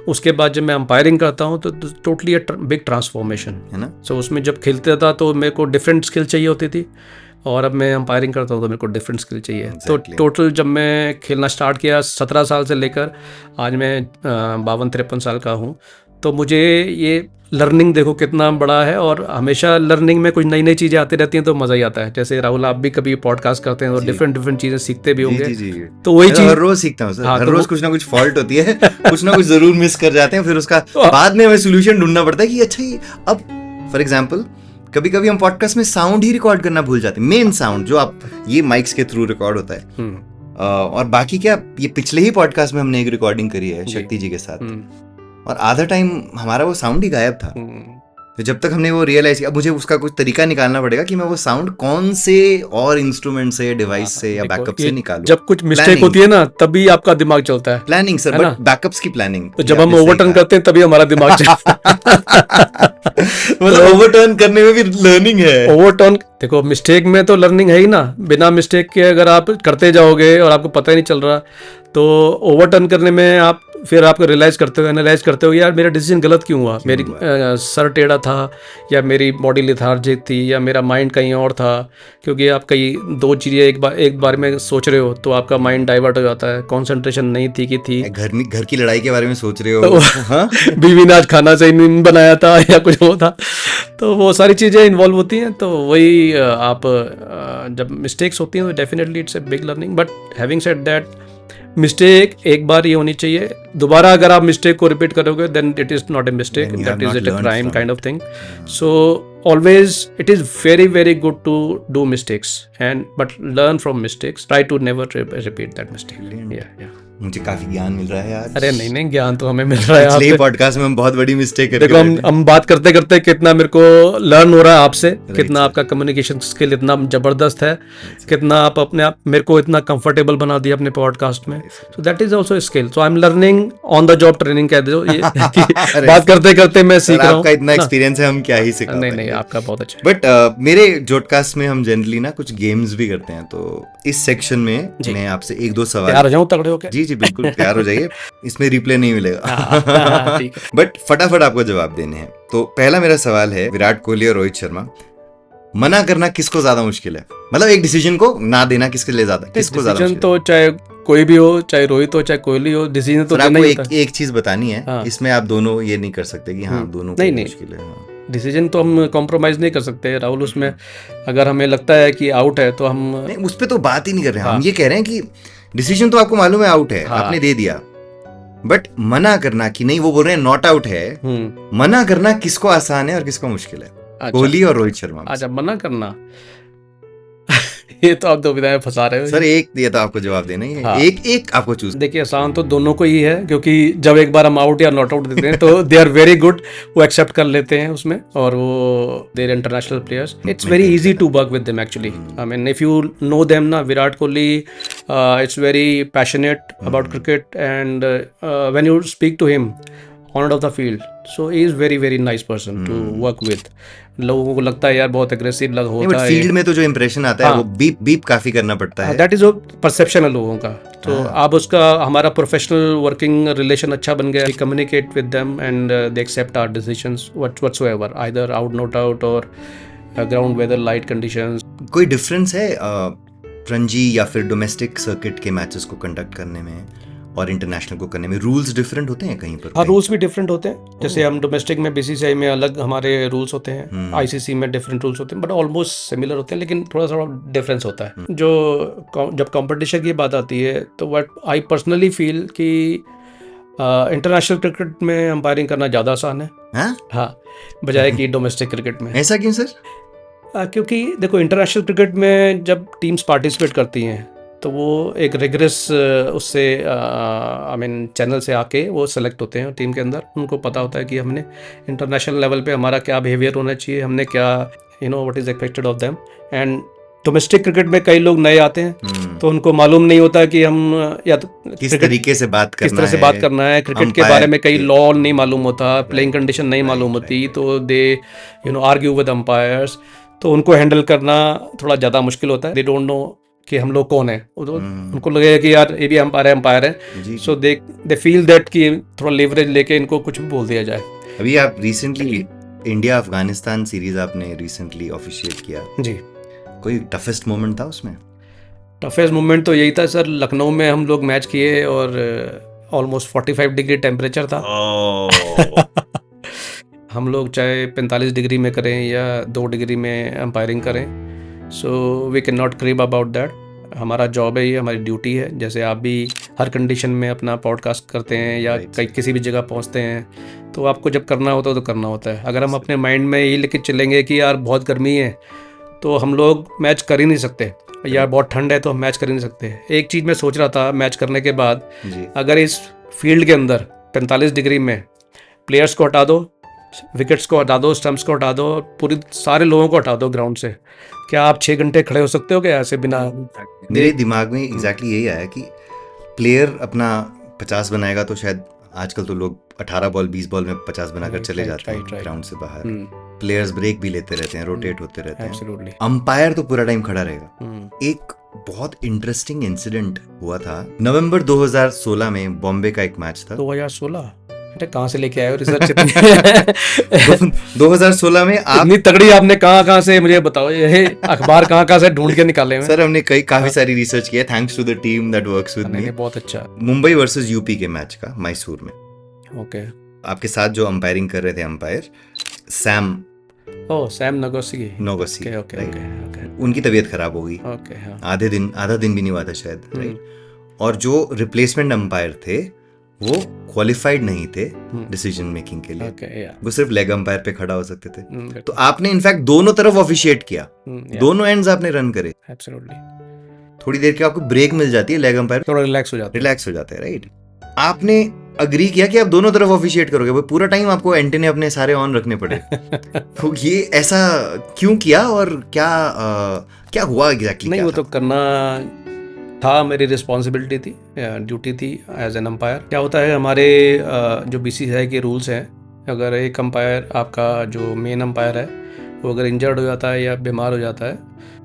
उसके बाद जब मैं अंपायरिंग करता हूँ तो टोटली बिग ट्रांसफॉर्मेशन है ना। सो उसमें जब खेलता था तो मेरे को डिफरेंट स्किल चाहिए होती थी, और अब मैं अंपायरिंग करता हूँ तो मेरे को डिफरेंट स्किल चाहिए। तो टोटल जब मैं खेलना स्टार्ट किया 17 साल से लेकर आज मैं 52-53 साल का हूँ, तो मुझे ये लर्निंग देखो कितना बड़ा है, और हमेशा लर्निंग में कुछ नई नई चीज़ें आती रहती हैं तो मज़ा ही आता है। जैसे राहुल, आप भी कभी पॉडकास्ट करते हैं तो डिफरेंट चीज़ें सीखते भी होंगे। जी। तो वही चीज़ हर रोज सीखता हूँ सर। हाँ, हर तो रोज कुछ ना कुछ फॉल्ट होती है, कुछ ना कुछ जरूर मिस कर जाते हैं, फिर उसका बाद में हमें सोल्यूशन ढूंढना पड़ता है कि अच्छा ये अब फॉर एग्जाम्पल कभी कभी हम पॉडकास्ट में साउंड ही रिकॉर्ड करना भूल जाते हैं, मेन साउंड जो आप ये माइक्स के थ्रू रिकॉर्ड होता है। और बाकी क्या, ये पिछले ही पॉडकास्ट में हमने एक रिकॉर्डिंग करी है शक्ति जी के साथ, और आधा टाइम हमारा वो साउंड ही गायब था। तो जब तक हमने वो रियलाइज किया, अब मुझे उसका कुछ तरीका निकालना पड़ेगा कि मैं वो साउंड कौन से और इंस्ट्रूमेंट से, डिवाइस से या बैकअप से निकालूं। जब कुछ मिस्टेक होती है ना तभी आपका दिमाग चलता है। प्लानिंग सर, बट बैकअप्स की प्लानिंग। तो जब हम ओवरटर्न करते हैं तभी हमारा दिमाग चलता है। मतलब ओवरटर्न करने में भी लर्निंग है। ओवरटर्न देखो, मिस्टेक में तो लर्निंग है ही ना। बिना मिस्टेक के अगर आप करते जाओगे और आपको पता ही नहीं चल रहा, तो ओवरटर्न करने में आप फिर आपको रियलाइज करते हो, एनालाइज करते हो, यार मेरा डिसीजन गलत क्यों हुआ, मेरी सर टेढ़ा था, या मेरी बॉडी लेथार्जिक थी, या मेरा माइंड कहीं और था। क्योंकि आप कई दो चीज़ें एक बार में सोच रहे हो तो आपका माइंड डाइवर्ट हो जाता है। कॉन्सेंट्रेशन नहीं थी कि थी, घर की लड़ाई के बारे में सोच रहे हो, हाँ? बीवी ने आज खाना सही नहीं बनाया था या कुछ वो था, तो वो सारी चीज़ें इन्वॉल्व होती हैं। तो वही आप जब मिस्टेक्स होती हैं तो definitely it's a big learning. But having said that, mistake एक बार ये होनी चाहिए, दोबारा अगर आप मिस्टेक को रिपीट करोगे then it is not a mistake, Then you that have is not it a learned crime from kind of thing. So always it is very very good to do mistakes and but learn from mistakes, try to never repeat that mistake. Yeah. मुझे काफी ज्ञान मिल रहा है आज. अरे नहीं ज्ञान तो हमें मिल रहा है पिछले आपसे. पॉडकास्ट में हम बहुत बड़ी मिस्टेक करके देखो बैठे. हम बात करते करते कितना मेरे को लर्न हो रहा है आपसे, कितना आपका कम्युनिकेशन स्किल इतना जबरदस्त है, कितना आप अपने आप मेरे को इतना कंफर्टेबल बना दिया अपने पॉडकास्ट में. So that is also skill. So I am learning on the job training कह दो ये बात करते करते मैं सीख रहा हूँ. आपका इतना एक्सपीरियंस है, हम क्या ही सिखा नहीं पाएंगे. आपका बहुत अच्छा. बट मेरे जॉडकास्ट में हम जनरली ना कुछ गेम्स भी करते हैं, तो इस सेक्शन में मैं आपसे एक दो तैयार सवाल. हो जाऊँ तगड़े होके. जी बिल्कुल तैयार हो जाइए. इसमें रिप्ले नहीं मिलेगा. ठीक है. बट फटाफट आपको जवाब देने हैं. तो पहला मेरा सवाल है, विराट कोहली और रोहित शर्मा, मना करना किसको ज्यादा मुश्किल है? मतलब एक डिसीजन को ना देना किसके लिए ज्यादा, किसको ज्यादा डिसीजन मुश्किल तो चाहे कोई भी हो, चाहे रोहित हो चाहे कोहली हो, डिसीजन तो है? देना आपको ही होता है. एक चीज बतानी है. हाँ. इसमें आप दोनों ये नहीं कर सकते कि हाँ दोनों को नहीं, नहीं. मुश्किल है. हाँ. डिसीजन तो हम कॉम्प्रोमाइज नहीं कर सकते राहुल. उसमें अगर हमें लगता है कि आउट है तो हम नहीं, उस पे तो बात ही नहीं कर रहे हैं. हम ये कह रहे हैं कि डिसीजन तो आपको मालूम है आउट है, आपने दे दिया, बट मना करना कि नहीं, वो बोल रहे हैं नॉट आउट है. मना करना किसको आसान है और किसको मुश्किल है? कोहली और रोहित शर्मा. अच्छा, मना करना ये तो आप दुविधा में फंसा रहे हो सर. एक ये तो आपको जवाब देना ही है. हाँ. एक आपको चूज. देखिए आसान तो दोनों को ही है, क्योंकि जब एक बार हम आउट या नॉट आउट देते हैं तो दे आर वेरी गुड, वो एक्सेप्ट कर लेते हैं उसमें, और वो their international players. It's very easy to work with them actually. I mean if you know them ना, Virat Kohli it's very passionate about cricket, and when you speak to him on off the field, so he is very very nice person to work with. लोगों को लगता है यार बहुत aggressive होता है, field में तो जो इंप्रेशन आता है वो बीप बीप काफी करना पड़ता है. दैट इज परसेप्शन है लोगों का. तो आप उसका, हमारा प्रोफेशनल वर्किंग रिलेशन अच्छा बन गया. We communicate with them and they accept our decisions whatsoever, either out not out और ग्राउंड वेदर लाइट कंडीशंस. कोई डिफरेंस है रणजी या फिर डोमेस्टिक सर्किट के मैचेस को कंडक्ट करने में और इंटरनेशनल को करने में? रूल्स डिफरेंट होते हैं कहीं पर? हाँ, रूल्स भी डिफरेंट होते हैं. जैसे हम डोमेस्टिक में बीसीसीआई में अलग हमारे रूल्स होते हैं, आईसीसी में डिफरेंट रूल्स होते हैं, बट ऑलमोस्ट सिमिलर होते हैं, लेकिन थोड़ा सा डिफरेंस होता है. जो जब कंपटीशन की बात आती है तो व्हाट आई पर्सनली फील कि इंटरनेशनल क्रिकेट में अंपायरिंग करना ज़्यादा आसान है. हाँ, बजाय कि डोमेस्टिक क्रिकेट में. ऐसा क्यों सर? क्योंकि देखो इंटरनेशनल क्रिकेट में जब टीम्स पार्टिसिपेट करती हैं तो वो एक रिगरस उससे आई मीन चैनल से आके वो सेलेक्ट होते हैं टीम के अंदर. उनको पता होता है कि हमने इंटरनेशनल लेवल पे हमारा क्या बिहेवियर होना चाहिए, हमने क्या what is expected of them. And domestic cricket में कई लोग नए आते हैं तो उनको मालूम नहीं होता कि हम या तो किस तरीके से बात करना है, किस तरह से बात करना है. क्रिकेट के बारे में कई लॉ नहीं मालूम होता, प्लेइंग कंडीशन नहीं मालूम होती, तो दे आर्ग्यू विद अंपायर्स. तो उनको हैंडल करना थोड़ा ज़्यादा मुश्किल होता है. दे डोंट नो कि हम लोग कौन है. उनको लगेगा कि यार ये भी अंपायर है, सो दे फील दैट कि थोड़ा लेवरेज लेके इनको कुछ भी बोल दिया जाए. अभी आप रिसेंटली इंडिया अफगानिस्तान सीरीज आपने रिसेंटली ऑफिशिएट किया जी. कोई टफेस्ट मोमेंट था उसमें? टफेस्ट मोमेंट तो यही था सर, लखनऊ में हम लोग मैच किए और ऑलमोस्ट 45 डिग्री टेम्परेचर था. हम लोग चाहे 45 डिग्री में करें या 2 डिग्री में अंपायरिंग करें, so we can not creep about that. हमारा जॉब है, ये हमारी ड्यूटी है. जैसे आप भी हर कंडीशन में अपना पॉडकास्ट करते हैं या कहीं किसी भी जगह पहुंचते हैं, तो आपको जब करना होता है तो करना होता है. अगर हम अपने माइंड में यही लेके चलेंगे कि यार बहुत गर्मी है तो हम लोग मैच कर ही नहीं सकते, या बहुत ठंड है तो हम मैच कर ही नहीं सकते. एक चीज़ मैं सोच रहा था मैच करने के बाद, अगर इस फील्ड के अंदर 45 डिग्री में प्लेयर्स को हटा दो, विकेट्स को हटा दो, स्टंप्स को हटा दो, पूरी सारे लोगों को हटा दो ग्राउंड से, क्या आप 6 घंटे खड़े हो सकते हो क्या ऐसे बिना? मेरे दिमाग में एग्जैक्टली यही आया कि प्लेयर अपना 50 बनाएगा तो शायद आजकल तो लोग 18 बॉल 20 बॉल में 50 बनाकर चले जाते हैं ग्राउंड से बाहर. प्लेयर्स ब्रेक भी लेते रहते हैं, रोटेट होते रहते हैं. अंपायर तो पूरा टाइम खड़ा रहेगा. एक बहुत इंटरेस्टिंग इंसिडेंट हुआ था नवंबर 2016 में, बॉम्बे का एक मैच था. 2016 कहाँ से लेके आए हो रिसर्च? 2016 में आप इतनी तगड़ी आपने कहाँ से, मुझे बताओ, ये अखबार कहाँ से ढूंढ के निकाले हैं? सर हमने काफी सारी रिसर्च की है, thanks to the team that works with me. बहुत अच्छा. मुंबई वर्सेस यूपी के मैच का मैसूर में. ओके. आपके साथ जो अंपायरिंग कर रहे थे अंपायर सैम नगोसी. राइट. उनकी तबीयत खराब हो गई. आधा दिन भी नहीं हुआ था शायद. राइट. और जो रिप्लेसमेंट अंपायर थे वो क्वालिफाइड नहीं थे डिसीजन मेकिंग के लिए, Okay, yeah. वो सिर्फ लेग अंपायर पे खड़ा हो सकते थे। Good. तो आपने इनफैक्ट दोनों तरफ ऑफिशिएट किया, Yeah, दोनों एंड्स आपने रन करे। absolutely. थोड़ी देर के आपको ब्रेक मिल जाती है, लेग अंपायर थोड़ा रिलैक्स हो जाता है। रिलैक्स हो जाता है, राइट। आपने अग्री किया कि आप दोनों तरफ ऑफिशिएट करोगे, वो पूरा टाइम आपको एंटेने अपने सारे ऑन रखने पड़े। तो ये ऐसा क्यों किया और क्या हुआ एग्जैक्टली? नहीं, वो तो करना था, मेरी रिस्पॉन्सिबिलिटी थी, ड्यूटी थी एज एन अंपायर। क्या होता है हमारे जो बीसीसीआई के रूल्स हैं, अगर एक अंपायर आपका जो मेन अंपायर है वो अगर इंजर्ड हो जाता है या बीमार हो जाता है,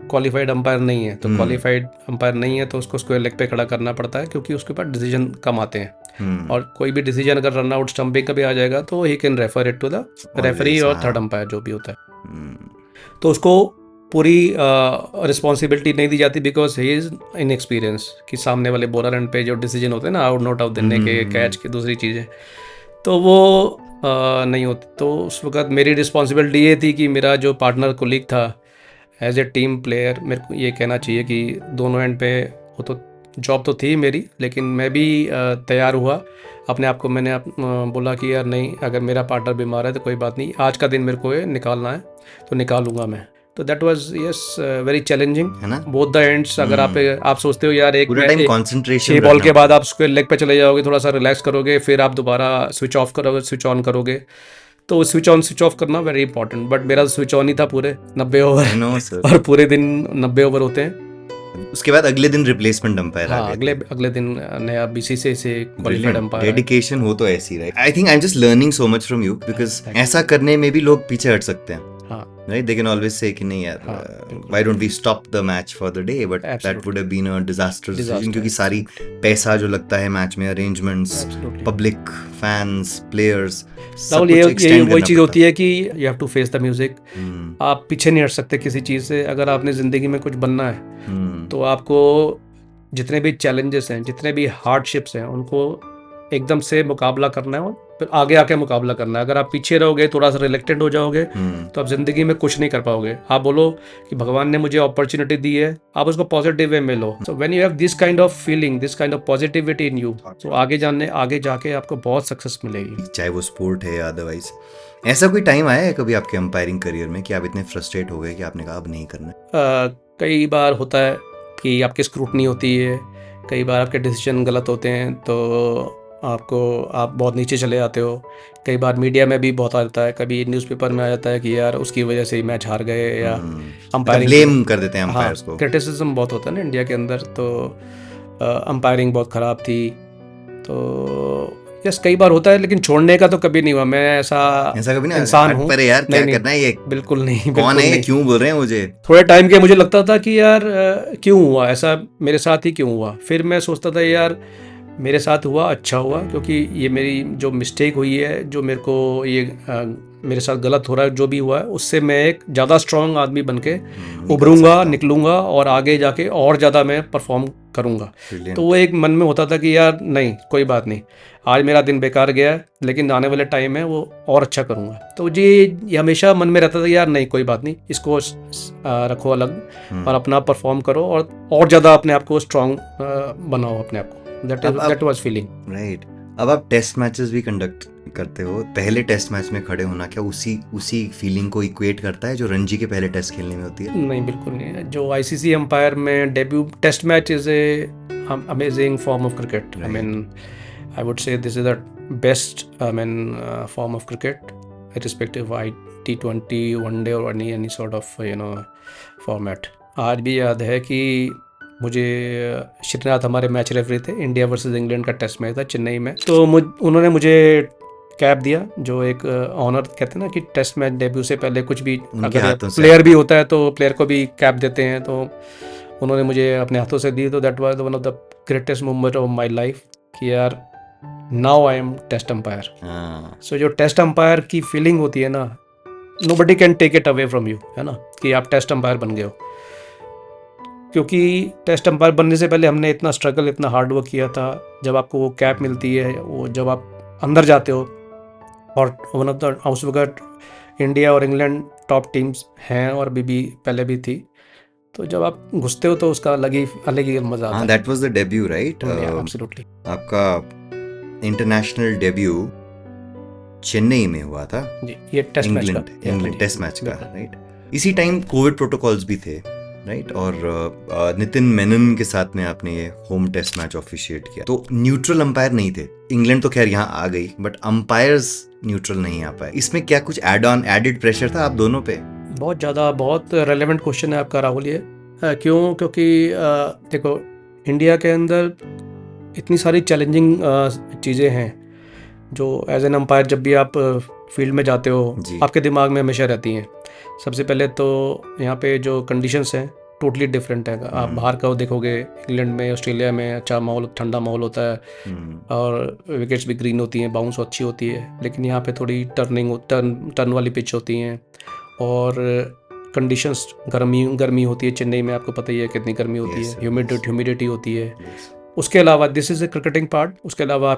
क्वालिफाइड अंपायर नहीं है, तो क्वालिफाइड अंपायर नहीं है तो उसको स्क्वायर लेग पे खड़ा करना पड़ता है, क्योंकि उसके पास डिसीजन कम आते हैं। और कोई भी डिसीजन अगर रन आउट स्टंपिंग का भी आ जाएगा तो he can refer it to the referee और थर्ड अंपायर जो भी होता है। तो उसको पूरी रिस्पॉन्सिबिलिटी नहीं दी जाती, बिकॉज ही इज इनएक्सपीरियंस, कि सामने वाले बॉलर एंड पे जो डिसीजन होते हैं ना, आउट नॉट आउट देने के, कैच की, दूसरी चीज़ें, तो वो नहीं होती। तो उस वक्त मेरी रिस्पॉन्सिबिलिटी ये थी कि मेरा जो पार्टनर कोलीग था एज ए टीम प्लेयर, मेरे को ये कहना चाहिए कि दोनों एंड पे वो तो जॉब तो थी मेरी, लेकिन मैं भी तैयार हुआ अपने आप को। मैंने बोला कि यार नहीं, अगर मेरा पार्टनर बीमार है तो कोई बात नहीं, आज का दिन मेरे को ये निकालना है तो निकालूंगा मैं। तो that was yes very challenging है ना, बोथ द एंड्स। अगर आप सोचते हो यार एक पूरा टाइम कंसंट्रेशन, 6 बॉल के बाद आप स्क्वायर लेग पे चले जाओगे, थोड़ा सा रिलैक्स करोगे, फिर आप दोबारा स्विच ऑफ करोगे, स्विच ऑन करोगे, तो स्विच ऑन स्विच ऑफ करना वेरी इंपॉर्टेंट। बट मेरा स्विच ऑन ही था पूरे 90 ओवर नो सर। और पूरे दिन 90 ओवर होते हैं। उसके बाद अगले दिन रिप्लेसमेंट अंपायर आ हाँ, गए। अगले दिन नया बीसीसीआई से क्वालिफाइड अंपायर। डेडिकेशन हो तो ऐसी, right. I think I am just learning so much from you, because ऐसा करने में भी लोग पीछे हट सकते हैं, right. They can always say कि नहीं यार, why don't we stop the match for the day, but that would have been a disaster decision, क्योंकि सारी पैसा जो लगता है मैच में, arrangements, public, fans, players, Rahul, ये वही चीज़ होती है कि you have to face the music. आप पीछे नहीं हट सकते किसी चीज़ से। अगर आपने ज़िंदगी में कुछ बनना है तो आपको जितने भी चैलेंजेस हैं, जितने भी हार्डशिप्स हैं, उनको एकदम से मुकाबला करना है और फिर आगे आके मुकाबला करना है। अगर आप पीछे रहोगे, थोड़ा सा रिलेक्टेड हो जाओगे, तो आप ज़िंदगी में कुछ नहीं कर पाओगे। आप बोलो कि भगवान ने मुझे अपॉर्चुनिटी दी है, आप उसको पॉजिटिव वे में लो। So when you have this kind of feeling, this kind of positivity in you, तो आगे जाके आपको बहुत सक्सेस मिलेगी, चाहे वो स्पोर्ट है या अदरवाइज। ऐसा कोई टाइम आया है कभी आपके अंपायरिंग करियर में कि आप इतने फ्रस्ट्रेट हो गए कि आपने कहा अब नहीं करना? कई बार होता है कि आपकी स्क्रूटनी होती है, कई बार आपके डिसीजन गलत होते हैं, तो आप बहुत नीचे चले जाते हो। कई बार मीडिया में भी बहुत आ जाता है, कभी न्यूज़पेपर में आ जाता है कि यार उसकी वजह से ही मैच हार गए, या अंपायरिंग ब्लेम कर देते हैं अंपायर्स को। क्रिटिसिज्म बहुत होता है ना इंडिया के अंदर, तो अंपायरिंग बहुत ख़राब थी। तो यस, कई बार होता है, लेकिन छोड़ने का तो कभी नहीं हुआ। मैं ऐसा कभी नहीं, इंसान हूँ। पर यार क्या करना है ये, बिल्कुल नहीं। कौन है, क्यों बोल रहे हैं मुझे? थोड़े टाइम के मुझे लगता था कि यार क्यों हुआ ऐसा, मेरे साथ ही क्यों हुआ। फिर मैं सोचता था यार मेरे साथ हुआ, अच्छा हुआ, क्योंकि ये मेरी जो मिस्टेक हुई है, जो मेरे को ये मेरे साथ गलत हो रहा है, जो भी हुआ है, उससे मैं एक ज़्यादा स्ट्रॉन्ग आदमी बन के उभरूंगा, निकलूंगा और आगे जाके और ज़्यादा मैं परफॉर्म करूंगा। तो वो एक मन में होता था कि यार नहीं, कोई बात नहीं, आज मेरा दिन बेकार गया है, लेकिन आने वाले टाइम में वो और अच्छा करूंगा। तो ये हमेशा मन में रहता था यार नहीं, कोई बात नहीं, इसको रखो अलग और अपना परफॉर्म करो और ज़्यादा अपने आप को स्ट्रॉन्ग बनाओ अपने आप को। That was feeling. Right. अब आप टेस्ट मैचेस भी कंडक्ट करते हो, पहले टेस्ट मैच में खड़े होना क्या उसी फीलिंग को इक्वेट करता है जो रणजी के पहले टेस्ट खेलने में होती है? नहीं, बिल्कुल नहीं। जो आईसीसी अंपायर में debut test match is a amazing form of cricket. I mean I would say this is the best form of cricket irrespective of T20, one day और any sort of फॉर्मेट। आज भी याद है कि मुझे श्रीनाथ हमारे match referee थे, India versus England का टेस्ट मैच था चेन्नई में। तो उन्होंने मुझे कैप दिया, जो एक ऑनर कहते हैं ना कि टेस्ट मैच डेब्यू से पहले कुछ भी अगर प्लेयर भी होता है तो प्लेयर को भी कैप देते हैं, तो उन्होंने मुझे अपने हाथों से दी। तो that was one of the greatest moment of my life कि यार now I am test umpire. सो जो टेस्ट अंपायर की फीलिंग होती है ना, nobody can take it away from you, है ना, कि आप टेस्ट अंपायर बन गए हो। क्योंकि टेस्ट अंपायर बनने से पहले हमने इतना स्ट्रगल, इतना हार्ड वर्क किया था। जब आपको वो कैप मिलती है, वो जब आप अंदर जाते हो, और one of the house wicket India और इंग्लैंड टॉप टीम्स हैं और अभी भी पहले भी थी, तो जब आप घुसते हो तो उसका अलग ही मजा आता हाँ, है। That was the debut right? Absolutely. आपका इंटरनेशनल डेब्यू चेन्नई में हुआ था, जी, ये टेस्ट मैच का। इंग्लैंड टेस्ट मैच का, राइट? इसी टाइम कोविड प्रोटोकॉल्स भी थे, राइट? और नितिन मेनन के साथ में आपने ये होम टेस्ट मैच ऑफिशिएट किया, तो न्यूट्रल अंपायर नहीं थे। इंग्लैंड तो खैर यहाँ आ गई, बट अंपायर्स न्यूट्रल नहीं आ पाए। इसमें क्या कुछ एडेड प्रेशर था आप दोनों पे? बहुत ज़्यादा, बहुत रेलेवेंट क्वेश्चन है आपका राहुल ये। क्यों? क्योंकि देखो, इंडिया के अंदर इतनी सारी चैलेंजिंग चीज़ें हैं जो एज एन अंपायर जब भी आप फील्ड में जाते हो जी। आपके दिमाग में हमेशा रहती हैं। सबसे पहले तो यहाँ पे जो कंडीशंस हैं टोटली डिफरेंट है। आप बाहर का देखोगे, इंग्लैंड में, ऑस्ट्रेलिया में अच्छा माहौल, ठंडा माहौल होता है और विकेट्स भी ग्रीन होती हैं, बाउंस अच्छी होती है। लेकिन यहाँ पे थोड़ी टर्न वाली पिच होती हैं और कंडीशंस गर्मी होती है। चेन्नई में आपको पता ही है कितनी गर्मी होती Yes, है, sir. ह्यूमिडिटी होती है। उसके अलावा this is a cricketing part. उसके अलावा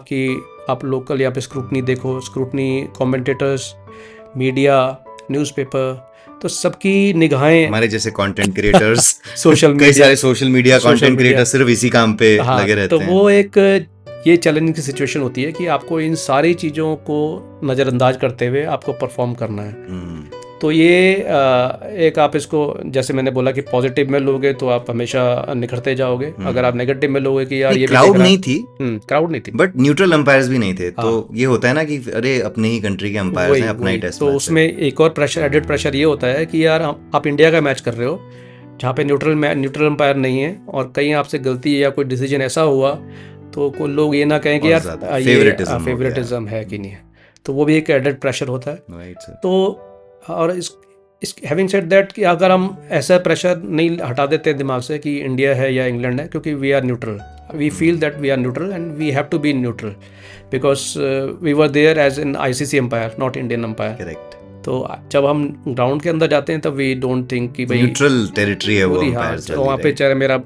आप लोकल यहाँ पे स्क्रूटनी देखो, स्क्रूटनी, कमेंटेटर्स, मीडिया, न्यूज़पेपर, तो सबकी निगाहें हमारे जैसे कंटेंट क्रिएटर्स सोशल कई सारे social media social content media। Creator सिर्फ इसी काम पे हाँ, लगे रहते तो हैं। वो एक ये चैलेंजिंग की सिचुएशन होती है कि आपको इन सारी चीज़ों को नज़रअंदाज करते हुए आपको परफॉर्म करना है। तो ये एक आप इसको, जैसे मैंने बोला कि पॉजिटिव में लोगे तो आप हमेशा निखरते जाओगे। अगर आप नेगेटिव में लोगे कि यार ये क्राउड नहीं थी, क्राउड नहीं थी, बट न्यूट्रल अंपायर्स भी नहीं थे, तो ये होता है ना कि अरे अपने ही कंट्री के अंपायर्स हैं, अपना ही टेस्ट तो मैच उसमें एक और प्रेशर, एडेड प्रेशर ये होता है कि यार आप इंडिया का मैच कर रहे हो जहाँ पे न्यूट्रल अंपायर नहीं है और कहीं आपसे गलती या कोई डिसीजन ऐसा हुआ तो कोई लोग ये ना कहें कि यार ये फेवरेटिज्म है कि नहीं है। तो वो भी एक एडेड प्रेशर होता है। Right sir. तो और इस हैविंग सेड दैट कि अगर हम ऐसा प्रेशर नहीं हटा देते दिमाग से कि इंडिया है या इंग्लैंड है, क्योंकि we are neutral, we feel that we are neutral and we have to be neutral because we were there as an ICC umpire, not Indian umpire. Correct. तो जब हम ग्राउंड के अंदर जाते हैं तब वी डोंट थिंक कि भाई न्यूट्रल टेरिटरी है वो पूरी, अंपायर्स वहाँ पे चाहे मेरा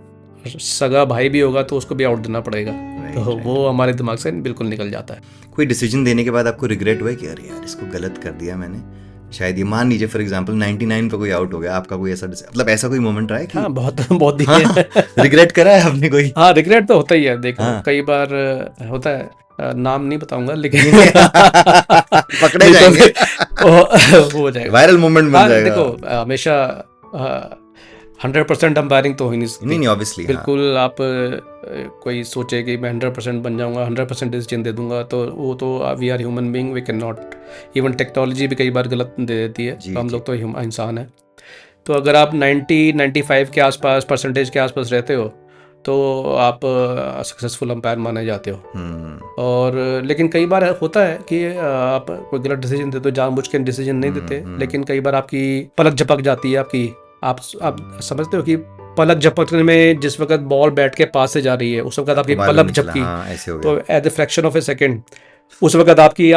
सगा भाई भी होगा तो उसको भी आउट देना पड़ेगा। तो वो हमारे दिमाग से बिल्कुल निकल जाता है। कोई डिसीजन देने के बाद आपको रिग्रेट हुआ है कि अरे यार इसको गलत कर दिया मैंने, शायद ये, मान लीजिए फॉर एग्जांपल 99 पे कोई आउट हो गया, आपका कोई ऐसा मतलब ऐसा कोई मोमेंट रहा है कि हाँ, बहुत दिखे। रिग्रेट करा है आपने कोई? हाँ, रिग्रेट तो होता ही है। देखो कई बार होता है, नाम नहीं बताऊंगा लेकिन पकड़े जाएंगे, हो जाएगा, वायरल मोमेंट बन जाएगा। देखो हमेशा 100% अंपायरिंग तो हो ही नहीं सकती। नहीं ऑब्वियसली बिल्कुल। आप कोई सोचे कि मैं 100% बन जाऊंगा, 100% डिसीजन दे दूंगा, तो वो तो we are human being, we can not. Even technology भी कई बार गलत दे देती है, तो हम लोग तो इंसान हैं। तो अगर आप 90-95 के आसपास परसेंटेज के आसपास रहते हो तो आप सक्सेसफुल अंपायर माने जाते हो। और लेकिन कई बार होता है कि आप कोई गलत डिसीजन देते हो, जानबूझ के डिसीजन नहीं देते, लेकिन कई बार आपकी पलक झपक जाती है। आपकी आप समझते हो कि पलक झपकने में जिस वक्त बॉल बैट के पास से जा रही है उस वक्त आपकी पलक झपकी, तो at the fraction of A second उस वक्त आपकी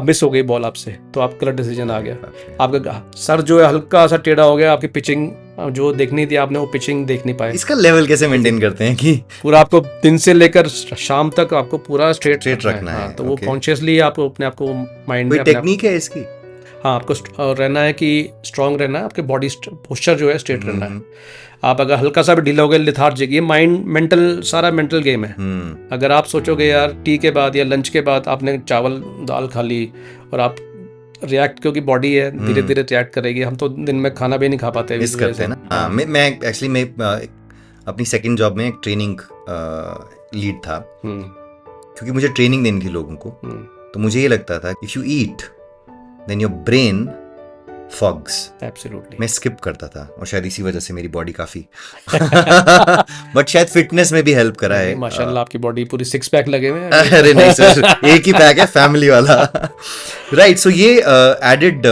मिस हो गई बॉल आपसे, तो आप गलत डिसीजन आ गया। आपका सर जो है हल्का सा टेढ़ा हो गया, आपकी पिचिंग जो देखनी थी आपने वो पिचिंग देख नहीं पाए। इसका लेवल कैसे मेंटेन करते हैं कि पूरा आपको दिन से लेकर शाम तक आपको पूरा स्ट्रेट रखना है? तो वो कॉन्शियसली आप अपने आप को माइंड में, टेक्निक है इसकी? हाँ, आपको रहना है कि स्ट्रांग रहना है, आपके बॉडी पोस्चर जो है स्ट्रेट रहना है। आप अगर हल्का सा भी ढीला हो गए, लिथार्जिक, ये माइंड सारा मेंटल गेम है। अगर आप सोचोगे यार टी के बाद या लंच के बाद आपने चावल दाल खा ली और आप रिएक्ट, क्योंकि बॉडी है धीरे धीरे रिएक्ट करेगी। हम तो दिन में खाना भी नहीं खा पाते, मिस करते हैं ना। मैं एक्चुअली मैं अपनी सेकंड जॉब में एक ट्रेनिंग लीड था, क्योंकि मुझे ट्रेनिंग देनी थी लोगों को। तो मुझे ये लगता था if you eat then your brain fogs. Absolutely. मैं स्किप करता था और शायद इसी वजह से मेरी बॉडी काफी बट शायद फिटनेस में भी हेल्प करा है। माशाल्लाह आपकी बॉडी पूरी 6 पैक लगे हुए हैं। अरे नहीं सर, एक ही पैक है, फैमिली वाला। राइट, सो ये एडेड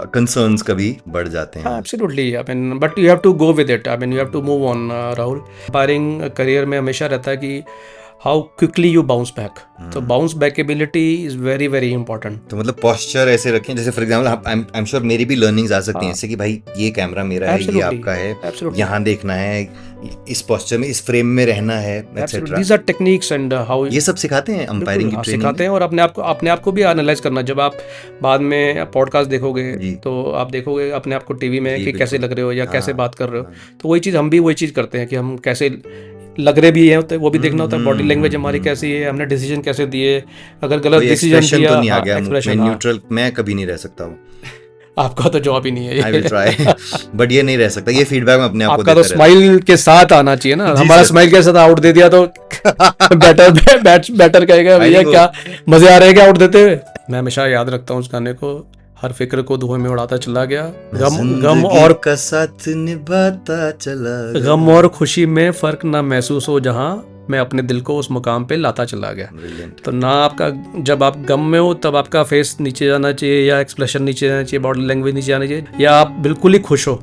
कंसर्न्स कभी बढ़ जाते हैं। Absolutely. I mean but you have to go with it, I mean you have to move on. Rahul, umpiring career में हमेशा रहता है कि how quickly you bounce back. तो bounce back ability is very very important. तो मतलब posture ऐसे रखें जैसे for example I am sure मेरी भी लर्निंग्स आ सकती हैं हाँ। इससे कि भाई ये कैमरा मेरा है, ये Absolutely, आपका है, absolutely. यहाँ देखना है, इस पोस्चर में इस फ्रेम में रहना है etcetera. These are techniques and how ये सब सिखाते हैं अंपायरिंग की ट्रेनिंग सिखाते हैं। और अपने आप को भी एनालाइज करना। जब आप बाद में पॉडकास्ट देखोगे जी। तो आप देखोगे अपने आप को टीवी में जी, कि कैसे बिल्कुल। लग रहे हो या कैसे हाँ, बात कर रहे हो। तो वही चीज़ हम भी वही चीज़ करते हैं कि हम कैसे लग रहे भी हैं, तो वो भी देखना होता है। बॉडी लैंग्वेज हमारी कैसी है, हमने डिसीजन कैसे दिए, अगर गलत कोई डिसीजन एक्सप्रेशन दिया। तो नहीं आ गया मुंह में, एक्सप्रेशन न्यूट्रल मैं कभी नहीं रह सकता हूँ। आपका तो जॉब ही नहीं है आई विल ट्राई बट ये नहीं रह सकता, ये फीडबैक मैं अपने आप को आपका तो देता रहता हूँ। स्माइल के साथ आना चाहिए ना। जी हमारा सर। स्माइल के साथ आउट दे दिया तो बैटर कहेगा भैया think क्या मजे आ रहे हैं क्या आउट देते हुए। मैं हमेशा याद रखता हूँ उस गाने को, हर फिक्र को धुएं में उड़ाता चला गया, गम जिंदगी और का साथ निभाता चला गया। गम और खुशी में फर्क ना महसूस हो, जहां मैं अपने दिल को उस मुकाम पे लाता चला गया। Brilliant. तो ना आपका जब आप गम में हो तब आपका फेस नीचे जाना चाहिए या एक्सप्रेशन नीचे जाना चाहिए, बॉडी लैंग्वेज नीचे जानी चाहिए, या आप बिल्कुल ही खुश हो,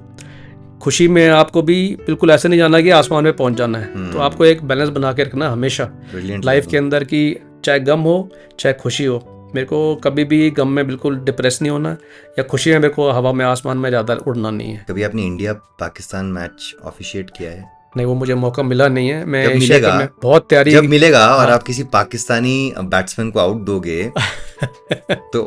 खुशी में आपको भी बिल्कुल ऐसे नहीं जाना कि आसमान में पहुंच जाना है। तो आपको एक बैलेंस बना के रखना हमेशा Brilliant. लाइफ के अंदर की, चाहे गम हो चाहे खुशी हो। मेरे को कभी भी गम में बिल्कुल डिप्रेस नहीं होना, या खुशी में मेरे को हवा में आसमान में ज़्यादा उड़ना नहीं है। कभी आपने इंडिया पाकिस्तान मैच ऑफिशिएट किया है? नहीं, वो मुझे मौका मिला नहीं है। मैं जब एशिया मिलेगा, में बहुत तैयारी जब मिलेगा और आप किसी पाकिस्तानी बैट्समैन को आउट दोगे तो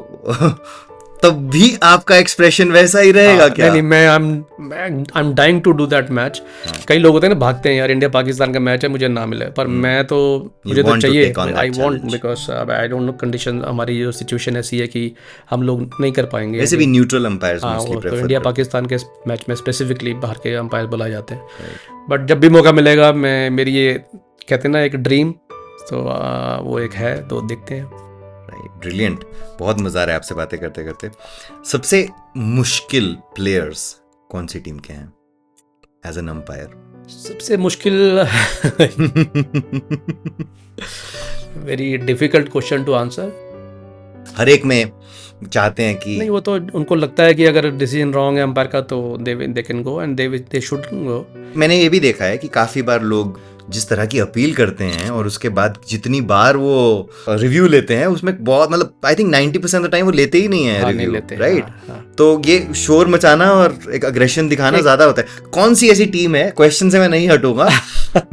तब भी आपका एक्सप्रेशन वैसा ही रहेगा क्या? नहीं, मैं I am dying to do that match. कई लोग होते हैं ना, भागते हैं यार इंडिया पाकिस्तान का मैच है मुझे ना मिले, पर मैं तो मुझे तो want to चाहिए। take on that I want challenge. Because I don't know condition, हमारी जो सिचुएशन ऐसी है कि हम लोग नहीं कर पाएंगे। वैसे भी न्यूट्रल अंपायर्स हाँ, मोस्टली वो तो प्रेफर इंडिया पाकिस्तान के मैच में स्पेसिफिकली बाहर के अंपायर बुलाए जाते हैं। बट जब भी मौका मिलेगा, मैं मेरी ये कहते हैं ना एक ड्रीम, तो वो एक है, तो देखते हैं। ब्रिलियंट, बहुत मजा आ रहा है आपसे बातें करते करते। सबसे मुश्किल प्लेयर्स कौन सी टीम के हैं एज एन अंपायर? सबसे मुश्किल very difficult question to answer. हर एक में चाहते हैं कि नहीं, वो तो उनको लगता है कि अगर डिसीजन रॉन्ग है अंपायर का तो they can go and they should go. मैंने ये भी देखा है कि काफी बार लोग जिस तरह की अपील करते हैं और उसके बाद जितनी बार वो रिव्यू लेते हैं उसमें बहुत, मतलब आई थिंक 90% ऑफ टाइम वो लेते ही नहीं है हाँ, रिव्यू, नहीं लेते, राइट? हाँ। तो ये शोर मचाना और एक अग्रेशन दिखाना ज्यादा होता है। कौन सी ऐसी टीम है, क्वेश्चन से मैं नहीं हटूंगा,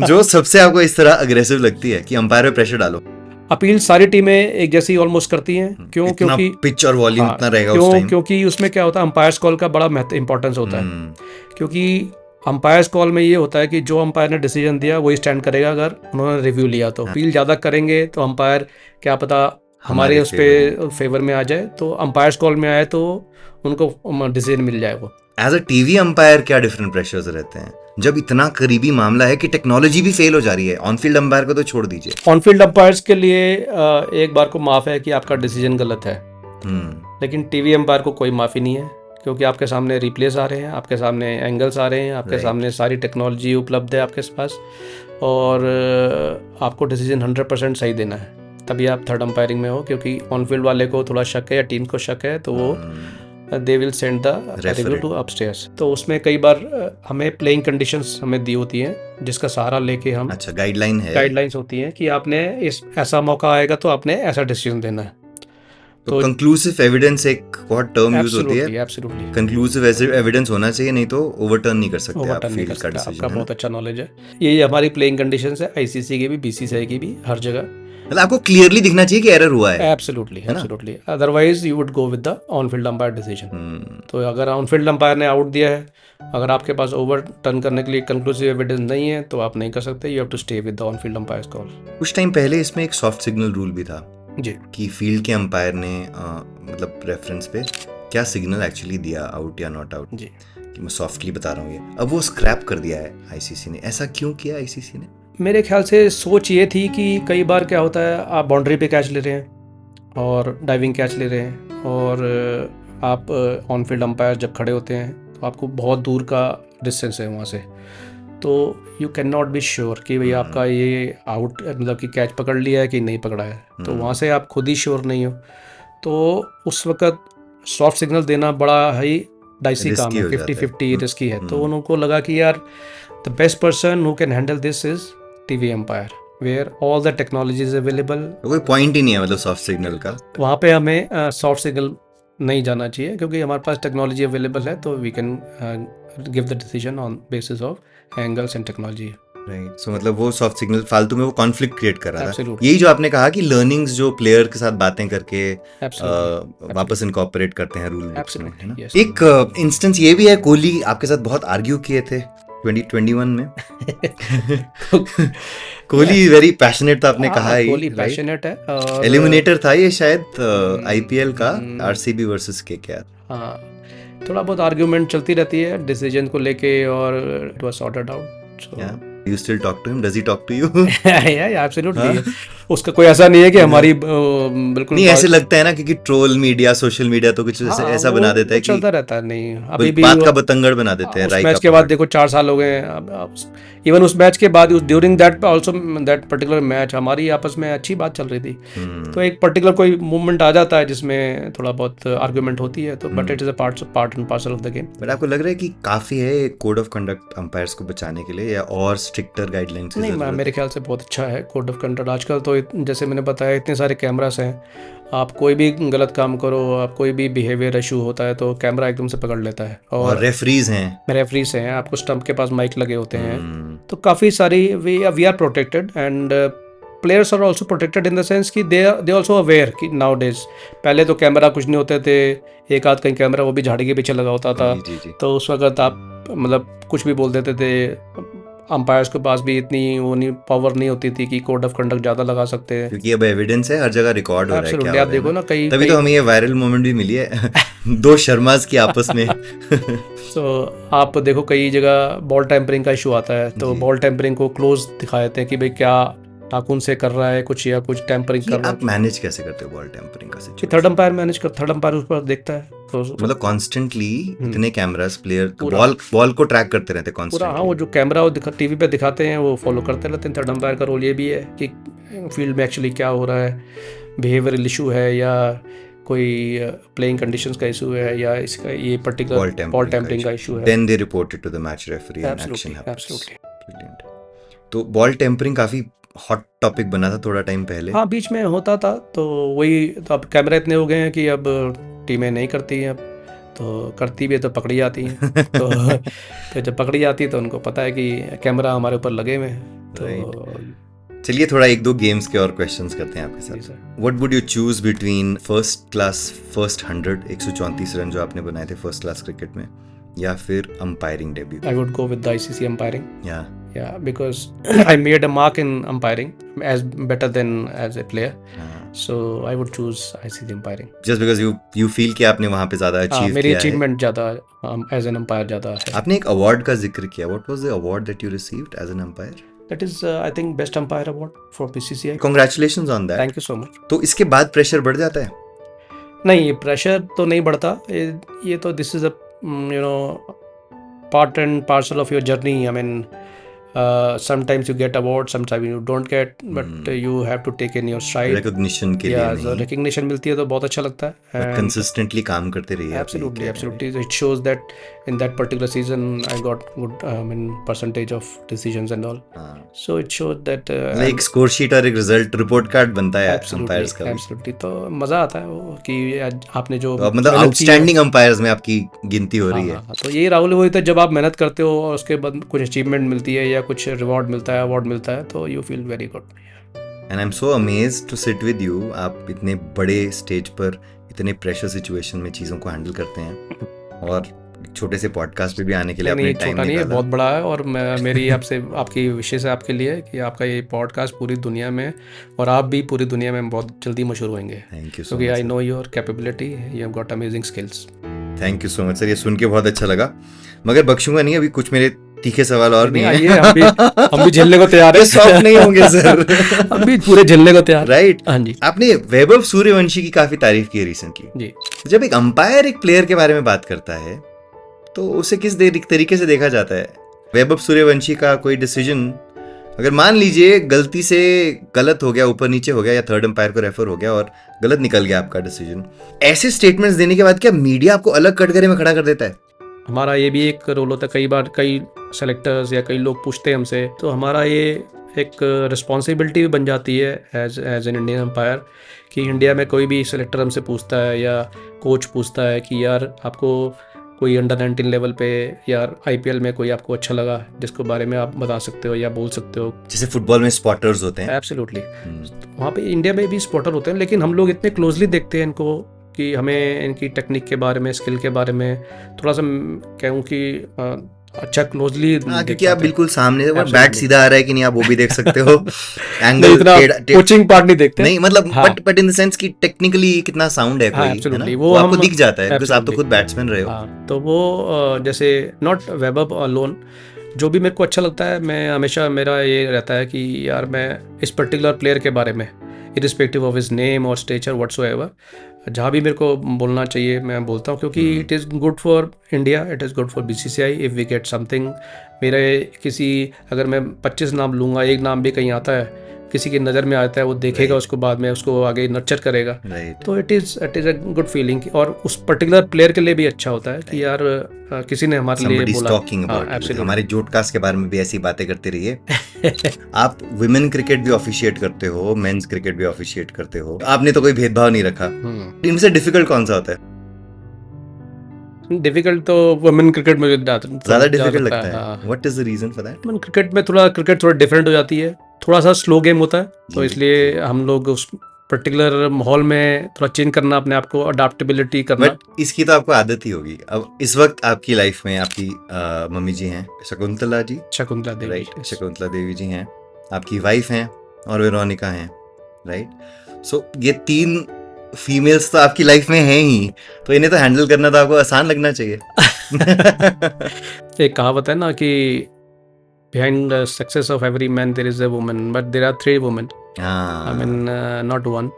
जो सबसे आपको इस तरह अग्रेसिव लगती है कि अंपायर पे प्रेशर डालो? अपील सारी टीमें एक जैसी ऑलमोस्ट करती हैं। क्यों? इतना क्योंकि पिच और वॉल्यूम इतना रहेगा उस क्यों? टाइम। क्योंकि उसमें क्या होता है, अंपायर्स कॉल का बड़ा इंपॉर्टेंस होता है। क्योंकि अंपायर्स कॉल में ये होता है कि जो अंपायर ने डिसीजन दिया वही स्टैंड करेगा। अगर उन्होंने रिव्यू लिया तो अपील ज़्यादा करेंगे तो अंपायर क्या पता हमारे उस पे फेवर में आ जाए, तो अंपायर्स कॉल में आए तो उनको डिसीजन मिल जाए। वो एज अ टीवी अंपायर क्या डिफरेंट प्रेशर्स रहते हैं जब इतना करीबी मामला है कि टेक्नोलॉजी भी फेल हो जा रही है? ऑन फील्ड अंपायर को तो छोड़ दीजिए, ऑन फील्ड अंपायर्स के लिए एक बार को माफ़ है कि आपका डिसीजन गलत है, लेकिन टीवी अंपायर को कोई माफ़ी नहीं है, क्योंकि आपके सामने रिप्लेस आ रहे हैं, आपके सामने एंगल्स आ रहे हैं, आपके सामने सारी टेक्नोलॉजी उपलब्ध है आपके पास, और आपको डिसीजन 100% सही देना है, तभी आप थर्ड अंपायरिंग में हो। क्योंकि ऑन फील्ड वाले को थोड़ा शक है या टीम को शक है तो वो they will send the review to upstairs. तो उसमें कई बार हमें प्लेइंग कंडीशंस हमें दी होती हैं जिसका सहारा लेके हम, अच्छा गाइडलाइन है, गाइडलाइंस होती हैं कि आपने इस ऐसा मौका आएगा तो आपने ऐसा डिसीजन देना है। तो कंक्लूसिव एविडेंस एक बहुत टर्म यूज होती है, एब्सोल्युटली कंक्लूसिव एविडेंस होना चाहिए, नहीं तो ओवरटर्न नहीं कर सकते आप ओवरटर्न नहीं कर फील्ड का सकते। आपका डिसीजन। बहुत अच्छा नॉलेज है। ये हमारी प्लेइंग कंडीशंस है, आईसीसी की भी, बीसीसीआई की भी, हर जगह। मतलब आपको क्लियरली दिखना चाहिए कि एरर हुआ है। Absolutely otherwise you would go with the on field umpire decision. तो अगर ऑन फील्ड अंपायर ने आउट दिया है, अगर आपके पास ओवर टर्न करने के लिए कंक्लूसिव एविडेंस नहीं है तो आप नहीं कर सकते। You have to stay with the on field umpires call. कुछ टाइम पहले इसमें एक सॉफ्ट सिग्नल रूल भी था जी, कि फील्ड के अंपायर ने मतलब रेफरेंस पे क्या सिग्नल एक्चुअली दिया, आउट या नॉट आउट, जी, कि मैं सॉफ्टली बता रहा हूँ ये, अब वो स्क्रैप कर दिया है आईसीसी ने। ऐसा क्यों किया आईसीसी ने? मेरे ख्याल से सोच ये थी कि कई बार क्या होता है, आप बाउंड्री पे कैच ले रहे हैं और डाइविंग कैच ले रहे हैं, और आप ऑन फील्ड अंपायर जब खड़े होते हैं तो आपको बहुत दूर का डिस्टेंस है वहाँ से, तो you can not be sure कि भाई आपका ये आउट, मतलब कि कैच पकड़ लिया है कि नहीं पकड़ा है। तो वहाँ से आप खुद ही श्योर नहीं हो, तो उस वक़्त सॉफ्ट सिग्नल देना बड़ा ही डाइसी काम है, 50-50 रिस्की है। तो उनको लगा कि यार the best person who can handle this is TV umpire. where all the technology is available. कोई पॉइंट ही नहीं है मतलब सॉफ्ट सिग्नल का। वहाँ पे हमें सॉफ्ट सिग्नल नहीं जाना चाहिए क्योंकि हमारे पास टेक्नोलॉजी अवेलेबल है, तो we can give the decision on basis of angles and technology. Right, so मतलब वो सॉफ्ट सिग्नल फालतू में वो कॉन्फ्लिक्ट क्रिएट कर रहा था। Absolutely. यही जो आपने कहा कि लर्निंग्स जो प्लेयर के साथ बातें करके Absolutely. वापस इनकॉर्पोरेट करते हैं रूल बुक्स में, है ना। Yes. एक इंस्टेंस ये भी है, कोहली आपके साथ बहुत आर्ग्यू किए थे 2021 में। कोहली वेरी पैशनेट था, आपने कहा ही, कोहली right? पैशनेट है और एलिमिनेटर था ये शायद आईपीएल का आरसीबी वर्सेस केकेआर। हाँ, थोड़ा बहुत आर्ग्यूमेंट चलती रहती है डिसीजन को लेके और it was sorted out. So You still talk to him? Does he talk to you? या एब्सोल्युटली, उसका कोई ऐसा नहीं है कि हमारी बिल्कुल नहीं, ऐसे लगता है ना क्योंकि ट्रोल मीडिया, सोशल मीडिया तो कुछ ऐसा बना देता है कि चलता रहता है। नहीं, अभी भी बात का बतंगड़ बना देते हैं। उस मैच के बाद देखो 4 साल हो गए, इवन उस मैच के बाद during that also that particular match हमारी आपस में अच्छी बात चल रही थी, तो एक पर्टिकुलर कोई मूवमेंट आ जाता है जिसमें थोड़ा बहुत आर्गुमेंट होती है, तो but it is a part and parcel of the game. But आपको लग रहा है कि काफी है कोड ऑफ कंडक्ट अंपायर्स को बचाने के लिए, या और स्ट्रिक्टर गाइडलाइंस? नहीं, मेरे ख्याल से बहुत अच्छा है कोड ऑफ कंडक्ट। आजकल तो जैसे मैंने बताया इतने सारे कैमरास हैं, आप कोई भी गलत काम करो, आप कोई भी बिहेवियर इशू होता है तो कैमरा एकदम से पकड़ लेता है। और रेफरीज हैं, रेफरीज हैं, आपको स्टंप के पास माइक लगे होते हैं, तो काफ़ी सारी we are protected and players are also protected in the sense कि दे ऑल्सो अवेयर कि नाउ डेज, पहले तो कैमरा कुछ नहीं होते थे, एक आध कहीं कैमरा वो भी झाड़ी के पीछे लगा होता था, तो उस वक्त आप मतलब कुछ भी बोल देते थे। अंपायर्स के पास भी इतनी वो नहीं पावर नहीं होती थी कि कोड ऑफ कंडक्ट ज़्यादा लगा सकते हैं, क्योंकि अब एविडेंस है, हर जगह रिकॉर्ड हो रहा है। क्या आप देखो ना, कई तभी तो हमें ये वायरल मोमेंट भी मिली है दो शर्माज की आपस में। तो आप देखो कई जगह बॉल टेम्परिंग का इशू आता है, तो बॉल टेम्परिंग को क्लोज दिखा देते हैं कि भाई क्या नाखून से कर रहा है कुछ या कुछ टेम्परिंग कर रहा है। आप मैनेज कैसे करते हो बॉल टेम्परिंग का सिचुएशन? थर्ड अंपायर मैनेज कर, थर्ड अंपायर उस पर देखता है, तो मतलब कॉन्स्टेंटली इतने कैमरास प्लेयर बॉल को ट्रैक करते रहते हैं पूरा। कॉन्स्टेंटली। हाँ, वो जो कैमरा वो टीवी पे दिखाते हैं वो फॉलो करते रहते हैं। थर्ड अंपायर का रोल ये भी है कि फील्ड में एक्चुअली क्या हो रहा है, बिहेवियरल इशू है या कोई प्लेइंग कंडीशंस का इशू है या इसका ये पर्टिकुलर बॉल टेम्परिंग का इशू है, then they report it to the match referee and action happens. Absolutely. Brilliant. तो बॉल टेम्परिंग काफी हॉट टॉपिक बना था थोड़ा टाइम पहले। हाँ, बीच में होता था, तो वही तो अब कैमरा इतने हो गए हैं कि अब टीमें नहीं करती हैं, अब तो करती भी है तो पकड़ी जाती हैं। तो जब पकड़ी जाती है तो उनको पता है कि कैमरा हमारे ऊपर लगे हुए हैं। तो चलिए थोड़ा एक दो गेम्स के और क्वेश्चंस करते हैं आपके साथ। What would you choose between first 100 134 run जो आपने बनाए थे फर्स्ट क्लास क्रिकेट में, या फिर umpiring debut? I would go with the ICC umpiring. या Yeah, because I made a mark in umpiring as better than as a player. So I would choose ICC umpiring. Just because you feel कि आपने वहां पे ज्यादा achieve मेरी किया है। Achievement ज़्यादा एज एन अंपायर ज़्यादा है। आपने एक अवार्ड का जिक्र किया, what was the award that you received as an umpire? That is I think best umpire award for BCCI. Congratulations on that. Thank you so much. तो इसके बाद प्रेशर बढ़ जाता है? नहीं, प्रेशर तो नहीं बढ़ता, ये तो this is a part and parcel of your journey. I mean sometimes you get award, sometimes you don't get, but you have to take in your stride. Recognition के लिए Yeah, so नहीं, recognition मिलती है तो बहुत अच्छा लगता है। बट कंसिस्टेंटली काम करते रहिए। Absolutely, absolutely. So it shows that in that particular season I got good percentage of decisions and all. So it shows that एक स्कोर शीट और एक रिजल्ट रिपोर्ट कार्ड बनता है absolutely, अंपायर्स का। absolutely. तो मजा आता है वो कि आज आपने जो तो मतलब आउटस्टैंडिंग अंपायर्स में आपकी गिनती हो रही है। हाँ, तो ये राहुल वही था, जब आप मेहनत करते हो और उसके बाद कुछ अचीवमेंट मिलती है या कुछ रिवॉर्ड मिलता है, अवार्ड मिलता है, तो you feel very good. And I am so amazed to sit with you. आप इतने बड़े स्टेज पर इतने प्रेशर सिचुएशन में चीज़ों को हैंडल करते हैं, और छोटे से पॉडकास्ट पे भी आने के लिए आपने टाइम छोटा नहीं है, निकाला। बहुत बड़ा है। और मेरी आपसे आपकी विशेष है आपके लिए कि आपका ये पॉडकास्ट पूरी दुनिया में, और आप भी पूरी दुनिया में बहुत जल्दी मशहूर होंगे, थैंक यू सो क्योंकि I know your capability, you have got amazing skills. Thank you so much sir, ये सुन के बहुत अच्छा लगा, मगर बख्शूंगा नहीं, अभी कुछ मेरे तीखे सवाल और भी हैं। हम भी झेलने को तैयार है। सॉफ्ट नहीं होंगे सर। हम भी पूरे झेलने को तैयार। राइट। हाँ जी। आपने वैभव सूर्यवंशी की काफी तारीफ की है रिसेंटली जी। जब एक अंपायर एक प्लेयर के बारे में बात करता है तो उसे किस तरीके से देखा जाता है? वैभव सूर्यवंशी का कोई डिसीजन अगर मान लीजिए गलती से गलत हो गया, ऊपर नीचे हो गया, या थर्ड अंपायर को रेफर हो गया और गलत निकल गया आपका डिसीजन, ऐसे स्टेटमेंट्स देने के बाद क्या मीडिया आपको अलग कटघरे में खड़ा कर देता है? हमारा ये भी एक रोल होता है, कई बार कई सेलेक्टर्स या कई लोग पूछते हैं हमसे, तो हमारा ये एक रिस्पॉन्सिबिलिटी भी बन जाती है एज एन इंडियन अंपायर कि इंडिया में कोई भी सेलेक्टर हमसे पूछता है या कोच पूछता है कि यार आपको कोई अंडर 19 लेवल पे या IPL में कोई आपको अच्छा लगा जिसको बारे में आप बता सकते हो या बोल सकते हो। जैसे फुटबॉल में स्पॉटर्स होते हैं। एब्सोल्युटली, वहाँ पे इंडिया में भी स्पॉटर होते हैं, लेकिन हम लोग इतने क्लोजली देखते हैं इनको कि हमें इनकी टेक्निक के बारे में, स्किल के बारे में थोड़ा सा कहूँ कि अच्छा क्लोजली, क्योंकि आप बिल्कुल सामने बैट सीधा आ रहा है कि नहीं आप वो भी देख सकते हो। एंगल इतना कोचिंग पार्ट नहीं देखते नहीं, मतलब बट इन द सेंस कि टेक्निकली कितना साउंड है कोई, है ना? वो आपको दिख जाता है बिकॉज़ आप तो खुद बैट्समैन रहे हो। तो वो जैसे नॉट वेब अलोन, जो भी मेरे को अच्छा लगता है, मैं हमेशा मेरा ये रहता है कि यार मैं इस पर्टिकुलर प्लेयर के बारे में इरिस्पेक्टिव ऑफ हिज नेम और स्टेचर व्हाटसोएवर, जहाँ भी मेरे को बोलना चाहिए मैं बोलता हूँ, क्योंकि it is good for India, it is good for BCCI if we get something. मेरे किसी, अगर मैं 25 नाम लूँगा, एक नाम भी कहीं आता है, किसी की नज़र में आता है, वो देखेगा उसको, बाद में उसको आगे नर्चर करेगा, तो it is a good feeling. और उस पर्टिकुलर प्लेयर के लिए भी अच्छा होता है कि यार किसी ने हमारे लिए बोला। हमारे जोडकास्ट के बारे में भी ऐसी बातें करते रहिए। आप विमेन क्रिकेट भी ऑफिशिएट करते हो, मेंस क्रिकेट भी ऑफिशिएट करते हो, आपने तो कोई भेदभाव नहीं रखा। इनसे डिफिकल्ट कौन सा होता है? डिफिकल्ट तो वुमेन क्रिकेट में ज्यादा डिफिकल्ट लगता है। What is the reason for that? Women cricket में क्रिकेट थोड़ा डिफरेंट हो जाती है, थोड़ा सा स्लो गेम होता है, तो इसलिए हम लोग उस पर्टिकुलर माहौल में थोड़ा चेंज करना, अपने आप को अडाप्टेबिलिटी करना। बट इसकी तो आपको आदत ही होगी। अब इस वक्त आपकी लाइफ में आपकी मम्मी जी हैं, शकुंतला देवी, शकुंतला देवी जी हैं, आपकी वाइफ हैं और वेरोनिका हैं, राइट? सो ये 3 फीमेल्स तो आपकी लाइफ में हैं ही, तो इन्हें तो हैंडल करना तो आपको आसान लगना चाहिए। एक कहावत है ना कि behind the success of every man there is a woman, but there are 3 women. I mean not one.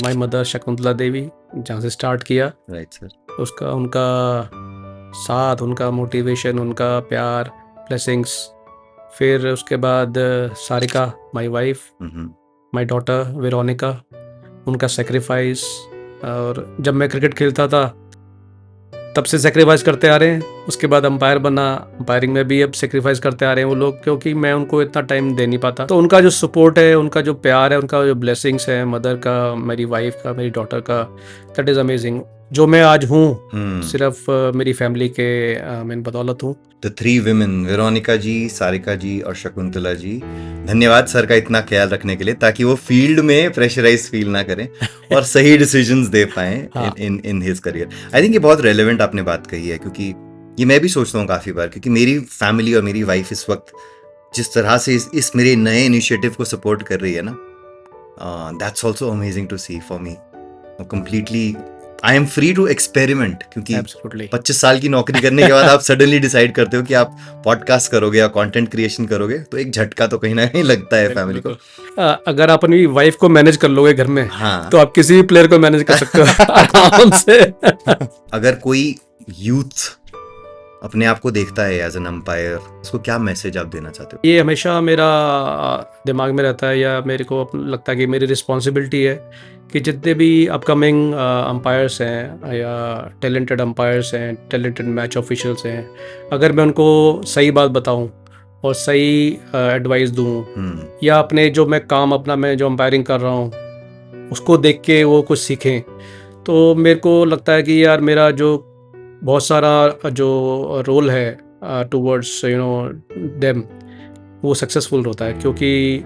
My mother Shakuntala Devi, जहाँ से स्टार्ट किया, राइट सर, उसका उनका साथ, उनका मोटिवेशन, उनका प्यार, ब्लेसिंग्स, फिर उसके बाद Sarika my wife, my daughter Veronica, उनका सेक्रीफाइस। और जब मैं क्रिकेट खेलता था तब से सेक्रीफाइस करते आ रहे हैं, उसके बाद अंपायर बना, अंपायरिंग में भी अब सेक्रीफाइस करते आ रहे हैं वो लोग, क्योंकि मैं उनको इतना टाइम दे नहीं पाता। तो उनका जो सपोर्ट है, उनका जो प्यार है, उनका जो ब्लेसिंग्स है, मदर का, मेरी वाइफ का, मेरी डॉटर का, दैट इज़ अमेजिंग। जो मैं आज हूँ सिर्फ मेरी फैमिली के मैं बदौलत हूँ। द 3 विमेन, वेरोनिका जी, सारिका जी और शकुंतला जी, धन्यवाद सर का इतना ख्याल रखने के लिए, ताकि वो फील्ड में प्रेशराइज फील ना करें और सही डिसीजंस दे पाएं in his career. I think ये बहुत रेलेवेंट आपने बात कही है, क्योंकि ये मैं भी सोचता हूँ काफ़ी बार, क्योंकि मेरी फैमिली और मेरी वाइफ इस वक्त जिस तरह से इस मेरे नए इनिशिएटिव को सपोर्ट कर रही है ना, that's also amazing to see for me. Completely I am free to experiment, क्योंकि 25 साल की नौकरी करने के बाद आप सडनली डिसाइड करते हो कि आप पॉडकास्ट करोगे या कंटेंट क्रिएशन करोगे, तो एक झटका तो कहीं ना कहीं लगता है फैमिली को। अगर आप अपनी वाइफ को मैनेज कर लोगे घर में, हाँ, तो आप किसी भी प्लेयर को मैनेज कर सकते हो आराम से। अगर कोई यूथ अपने आप को देखता है एज एन अंपायर, उसको क्या मैसेज आप देना चाहते हो? ये हमेशा मेरा दिमाग में रहता है, या मेरे को लगता है कि मेरी रिस्पॉन्सिबिलिटी है कि जितने भी अपकमिंग अंपायर्स हैं या टैलेंटेड अंपायर्स हैं, टैलेंटेड मैच ऑफिशियल्स हैं, अगर मैं उनको सही बात बताऊं और सही एडवाइस दूं, या अपने जो मैं काम अपना मैं जो अंपायरिंग कर रहा हूं उसको देख के वो कुछ सीखें, तो मेरे को लगता है कि यार मेरा जो बहुत सारा जो रोल है टूवर्ड्स देम, वो सक्सेसफुल होता है। क्योंकि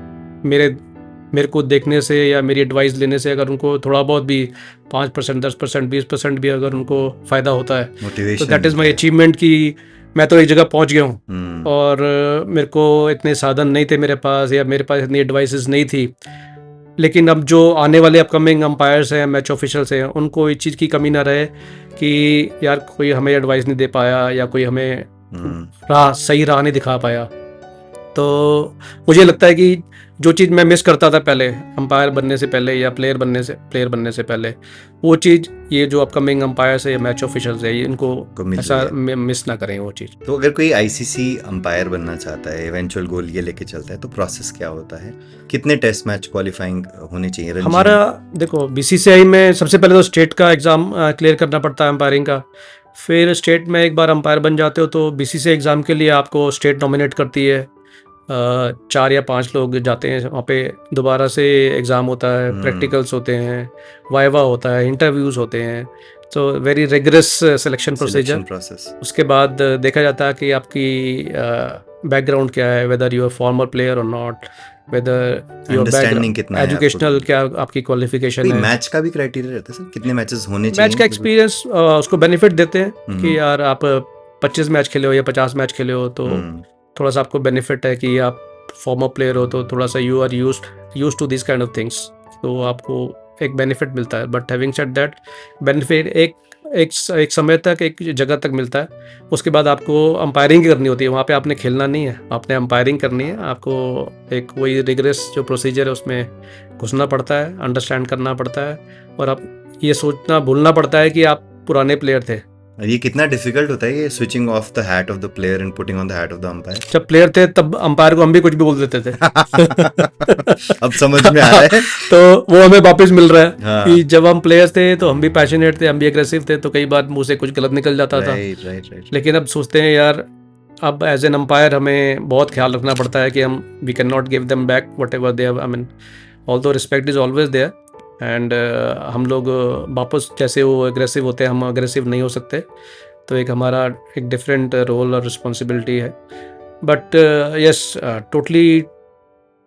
मेरे को देखने से या मेरी एडवाइस लेने से अगर उनको थोड़ा बहुत भी 5%, 10%, 20% भी अगर उनको फ़ायदा होता है, तो दैट इज़ माई अचीवमेंट कि मैं तो एक जगह पहुंच गया हूँ। और मेरे को इतने साधन नहीं थे मेरे पास, या मेरे पास इतनी एडवाइसेस नहीं थी, लेकिन अब जो आने वाले अपकमिंग अंपायर्स हैं, मैच ऑफिशियल्स हैं, उनको इस चीज़ की कमी ना रहे कि यार कोई हमें एडवाइस नहीं दे पाया या कोई हमें सही राह नहीं दिखा पाया। तो मुझे लगता है कि जो चीज़ मैं मिस करता था पहले अंपायर बनने से पहले या प्लेयर बनने से पहले, वो चीज़ ये जो अपकमिंग अंपायर्स है या मैच ऑफिशियल्स है, इनको ऐसा मिस ना करें वो चीज़। तो अगर कोई ICC अंपायर बनना चाहता है, इवेंचुअल गोल ये लेके चलता है, तो प्रोसेस क्या होता है? कितने टेस्ट मैच क्वालिफाइंग होने चाहिए? हमारा देखो BCCI में सबसे पहले तो स्टेट का एग्ज़ाम क्लियर करना पड़ता है अंपायरिंग का। फिर स्टेट में एक बार अंपायर बन जाते हो तो BCCI एग्ज़ाम के लिए आपको स्टेट नॉमिनेट करती है 4 या 5 लोग जाते हैं वहाँ पे, दोबारा से एग्ज़ाम होता है, प्रैक्टिकल्स होते हैं, वाइवा होता है, इंटरव्यूज़ होते हैं, तो very rigorous selection procedure. Process. उसके बाद देखा जाता है कि आपकी बैकग्राउंड क्या है, whether you are former player और नॉट, वेदर योर Understanding कितना है एजुकेशनल आपको? क्या आपकी क्वालिफिकेशन है। मैच का भी क्राइटेरिया रहता है सर, कितने मैचेस होने चाहिए? मैच का एक्सपीरियंस उसको बेनिफिट देते हैं हम्म। कि यार आप 25 मैच खेले हो या 50 मैच खेले हो तो थोड़ा सा आपको बेनिफिट है कि आप फॉर्मर प्लेयर हो, तो थोड़ा सा you are used to this kind of things, तो आपको एक बेनिफिट मिलता है। But having said that, benefit एक समय तक, एक जगह तक मिलता है, उसके बाद आपको अंपायरिंग करनी होती है। वहाँ पे आपने खेलना नहीं है, आपने अंपायरिंग करनी है। आपको एक वही रिगरस जो प्रोसीजर है उसमें घुसना पड़ता है, अंडरस्टैंड करना पड़ता है, और आप ये सोचना भूलना पड़ता है कि आप पुराने प्लेयर थे। और ये कितना डिफिकल्ट होता है ये switching off the hat off the player and putting on the hat off the umpire? जब प्लेयर थे तब अंपायर को हम भी कुछ भी बोल देते थे। अब समझ में आ रहा है। तो वो हमें वापस मिल रहा है हाँ। कि जब हम प्लेयर्स थे तो हम भी पैशनेट थे, हम भी एग्रेसिव थे, तो कई बार मुंह से कुछ गलत निकल जाता था। राइट। लेकिन अब सोचते हैं यार, अब एज एन अंपायर हमें बहुत ख्याल रखना पड़ता है कि हम we can not give them back whatever they, I mean although respect is always there, and हम लोग वापस जैसे वो एग्रेसिव होते हैं हम एग्रेसिव नहीं हो सकते, तो एक हमारा एक डिफरेंट रोल और रिस्पॉन्सिबिलिटी है। But yes, totally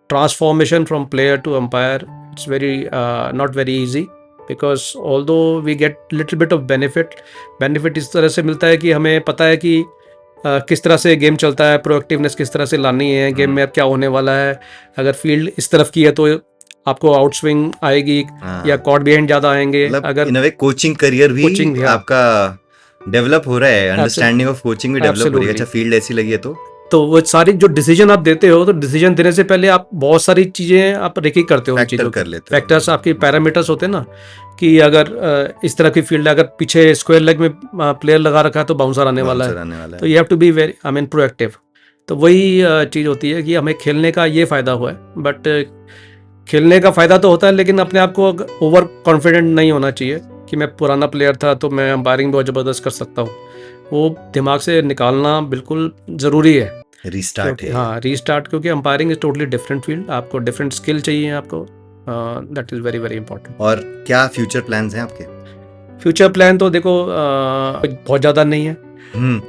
transformation from player to umpire, it's very not very easy, because although we get little bit of benefit इस तरह से मिलता है कि हमें पता है कि किस तरह से गेम चलता है, प्रोएक्टिवनेस किस तरह से लानी है, गेम में अब क्या होने वाला है, अगर फील्ड इस तरफ की है तो आपको आउट स्विंग आएगी या कॉर्ड बिहाइंड ज़्यादा आएंगे। अगर इन अ वे कोचिंग करियर भी Coaching, yeah. आपका डेवलप हो रहा है, अंडरस्टैंडिंग ऑफ कोचिंग भी डेवलप हो रही है। अच्छा, फील्ड ऐसी लगी है तो वो सारी जो डिसीजन आप देते हो, तो डिसीजन देने से पहले आप बहुत सारी चीज़ें आप रेकी करते हो, उन चीज़ों कर लेते हो। फैक्टर्स आपके पैरामीटर्स होते हैं ना, कि अगर इस तरह की फील्ड है, अगर पीछे स्क्वायर लेग में प्लेयर लगा रखा है तो बाउंसर आने वाला है, तो you have to be very, I mean proactive. तो वही चीज़ होती है कि हमें खेलने का ये फ़ायदा हुआ है। बट खेलने का फ़ायदा तो होता है, लेकिन अपने आप को ओवर कॉन्फिडेंट नहीं होना चाहिए कि मैं पुराना प्लेयर था तो मैं अंपायरिंग बहुत ज़बरदस्त कर सकता हूँ। वो दिमाग से निकालना बिल्कुल ज़रूरी है। रीस्टार्ट है। हाँ, रीस्टार्ट, क्योंकि umpiring is totally different field, आपको डिफरेंट स्किल चाहिए आपको, that is very very important. और क्या फ्यूचर प्लान्स हैं आपके? फ्यूचर प्लान तो देखो बहुत ज़्यादा नहीं है,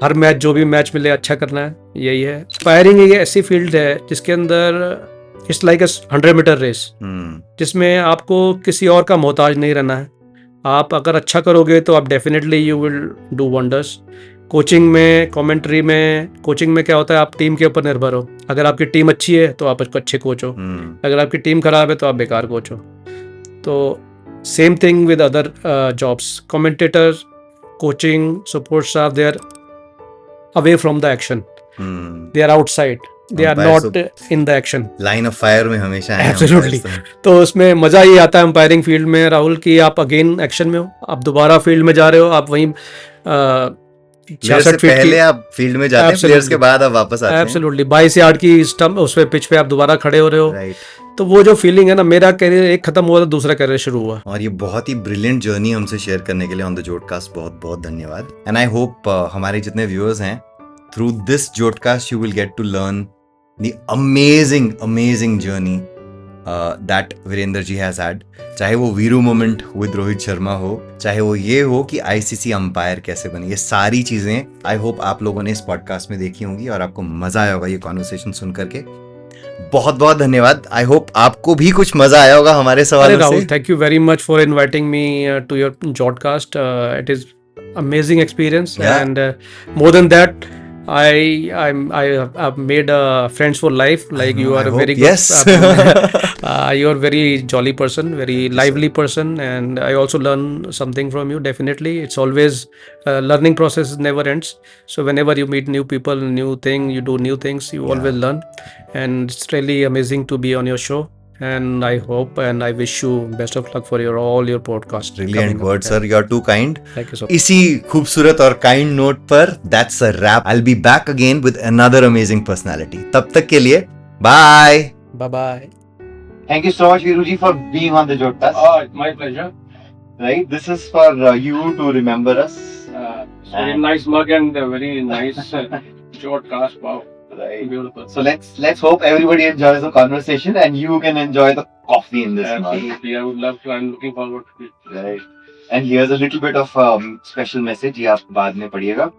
हर मैच जो भी मैच मिले अच्छा करना है, यही है। अंपायरिंग एक ऐसी फील्ड है जिसके अंदर it's like a 100 metre race, जिसमें आपको किसी और का मोहताज नहीं रहना है। आप अगर अच्छा करोगे तो आप definitely you will do wonders. Coaching में, कमेंट्री में, कोचिंग में क्या होता है, आप टीम के ऊपर निर्भर हो। अगर आपकी टीम अच्छी है तो आप अच्छे कोच हो, अगर आपकी टीम खराब है तो आप बेकार कोच हो। तो same thing with other jobs, commentator, coaching, support staff, they are away from the action, they are outside, they are not in the action, line of fire में हमेशा है। एब्सोल्युटली। तो उसमें मजा ये आता है अंपायरिंग फील्ड में, राहुल, कि आप अगेन एक्शन में हो, आप दोबारा फील्ड में जा रहे हो, आप वहीं 66 फीट पहले आप फील्ड में जाते हैं, प्लेयर्स के बाद आप वापस आते हैं। एब्सोल्युटली 22 यार्ड की स्टंप, उस पे पिच पे आप दोबारा खड़े हो रहे हो। राइट। तो वो जो फीलिंग है ना, मेरा करियर एक खत्म हुआ तो दूसरा करियर शुरू हुआ। और ये बहुत ही ब्रिलियंट जर्नी हमसे शेयर करने के लिए ऑन द जोडकास्ट बहुत बहुत धन्यवाद। एंड आई होप हमारे जितने व्यूअर्स हैं, through this Jodcast you will get to learn the amazing journey that Virender ji has had. चाहे वो वीरू मोमेंट विद रोहित शर्मा हो, चाहे वो ये हो कि आईसीसी अंपायर कैसे बने, ये सारी चीजें आई होप आप लोगों ने इस पॉडकास्ट में देखी होंगी और आपको मजा आया होगा ये कॉन्वर्सेशन सुन करके। बहुत बहुत धन्यवाद। आई होप आपको भी कुछ मजा आया होगा हमारे सवालों राहुल, से। Thank you very much for inviting me to your Jodcast. It is amazing experience, Yeah. and more than that, I've made friends for life. Like you are I a very hope, good, yes. you are very jolly person, very lively person, and I also learn something from you. Definitely, it's always learning process never ends. So whenever you meet new people, new thing, you do new things, you always learn, and it's really amazing to be on your show. And I hope and I wish you best of luck for all your podcast. Brilliant word, sir. You are too kind. Thank you so much. इसी खूबसूरत और kind note पर that's a wrap. I'll be back again with another amazing personality. तब तक के लिए bye. Bye bye. Thank you so much, Viruji, for being on the Jodcast. It's my pleasure. Right, this is for you to remember us. It's very nice mug and very nice broadcast. Wow. Right. Beautiful. So let's hope everybody enjoys the conversation and you can enjoy the coffee in this mug. Absolutely, I would love to. I'm looking forward to it. Right. And here's a little bit of special message. ये आप बाद में पढ़िएगा.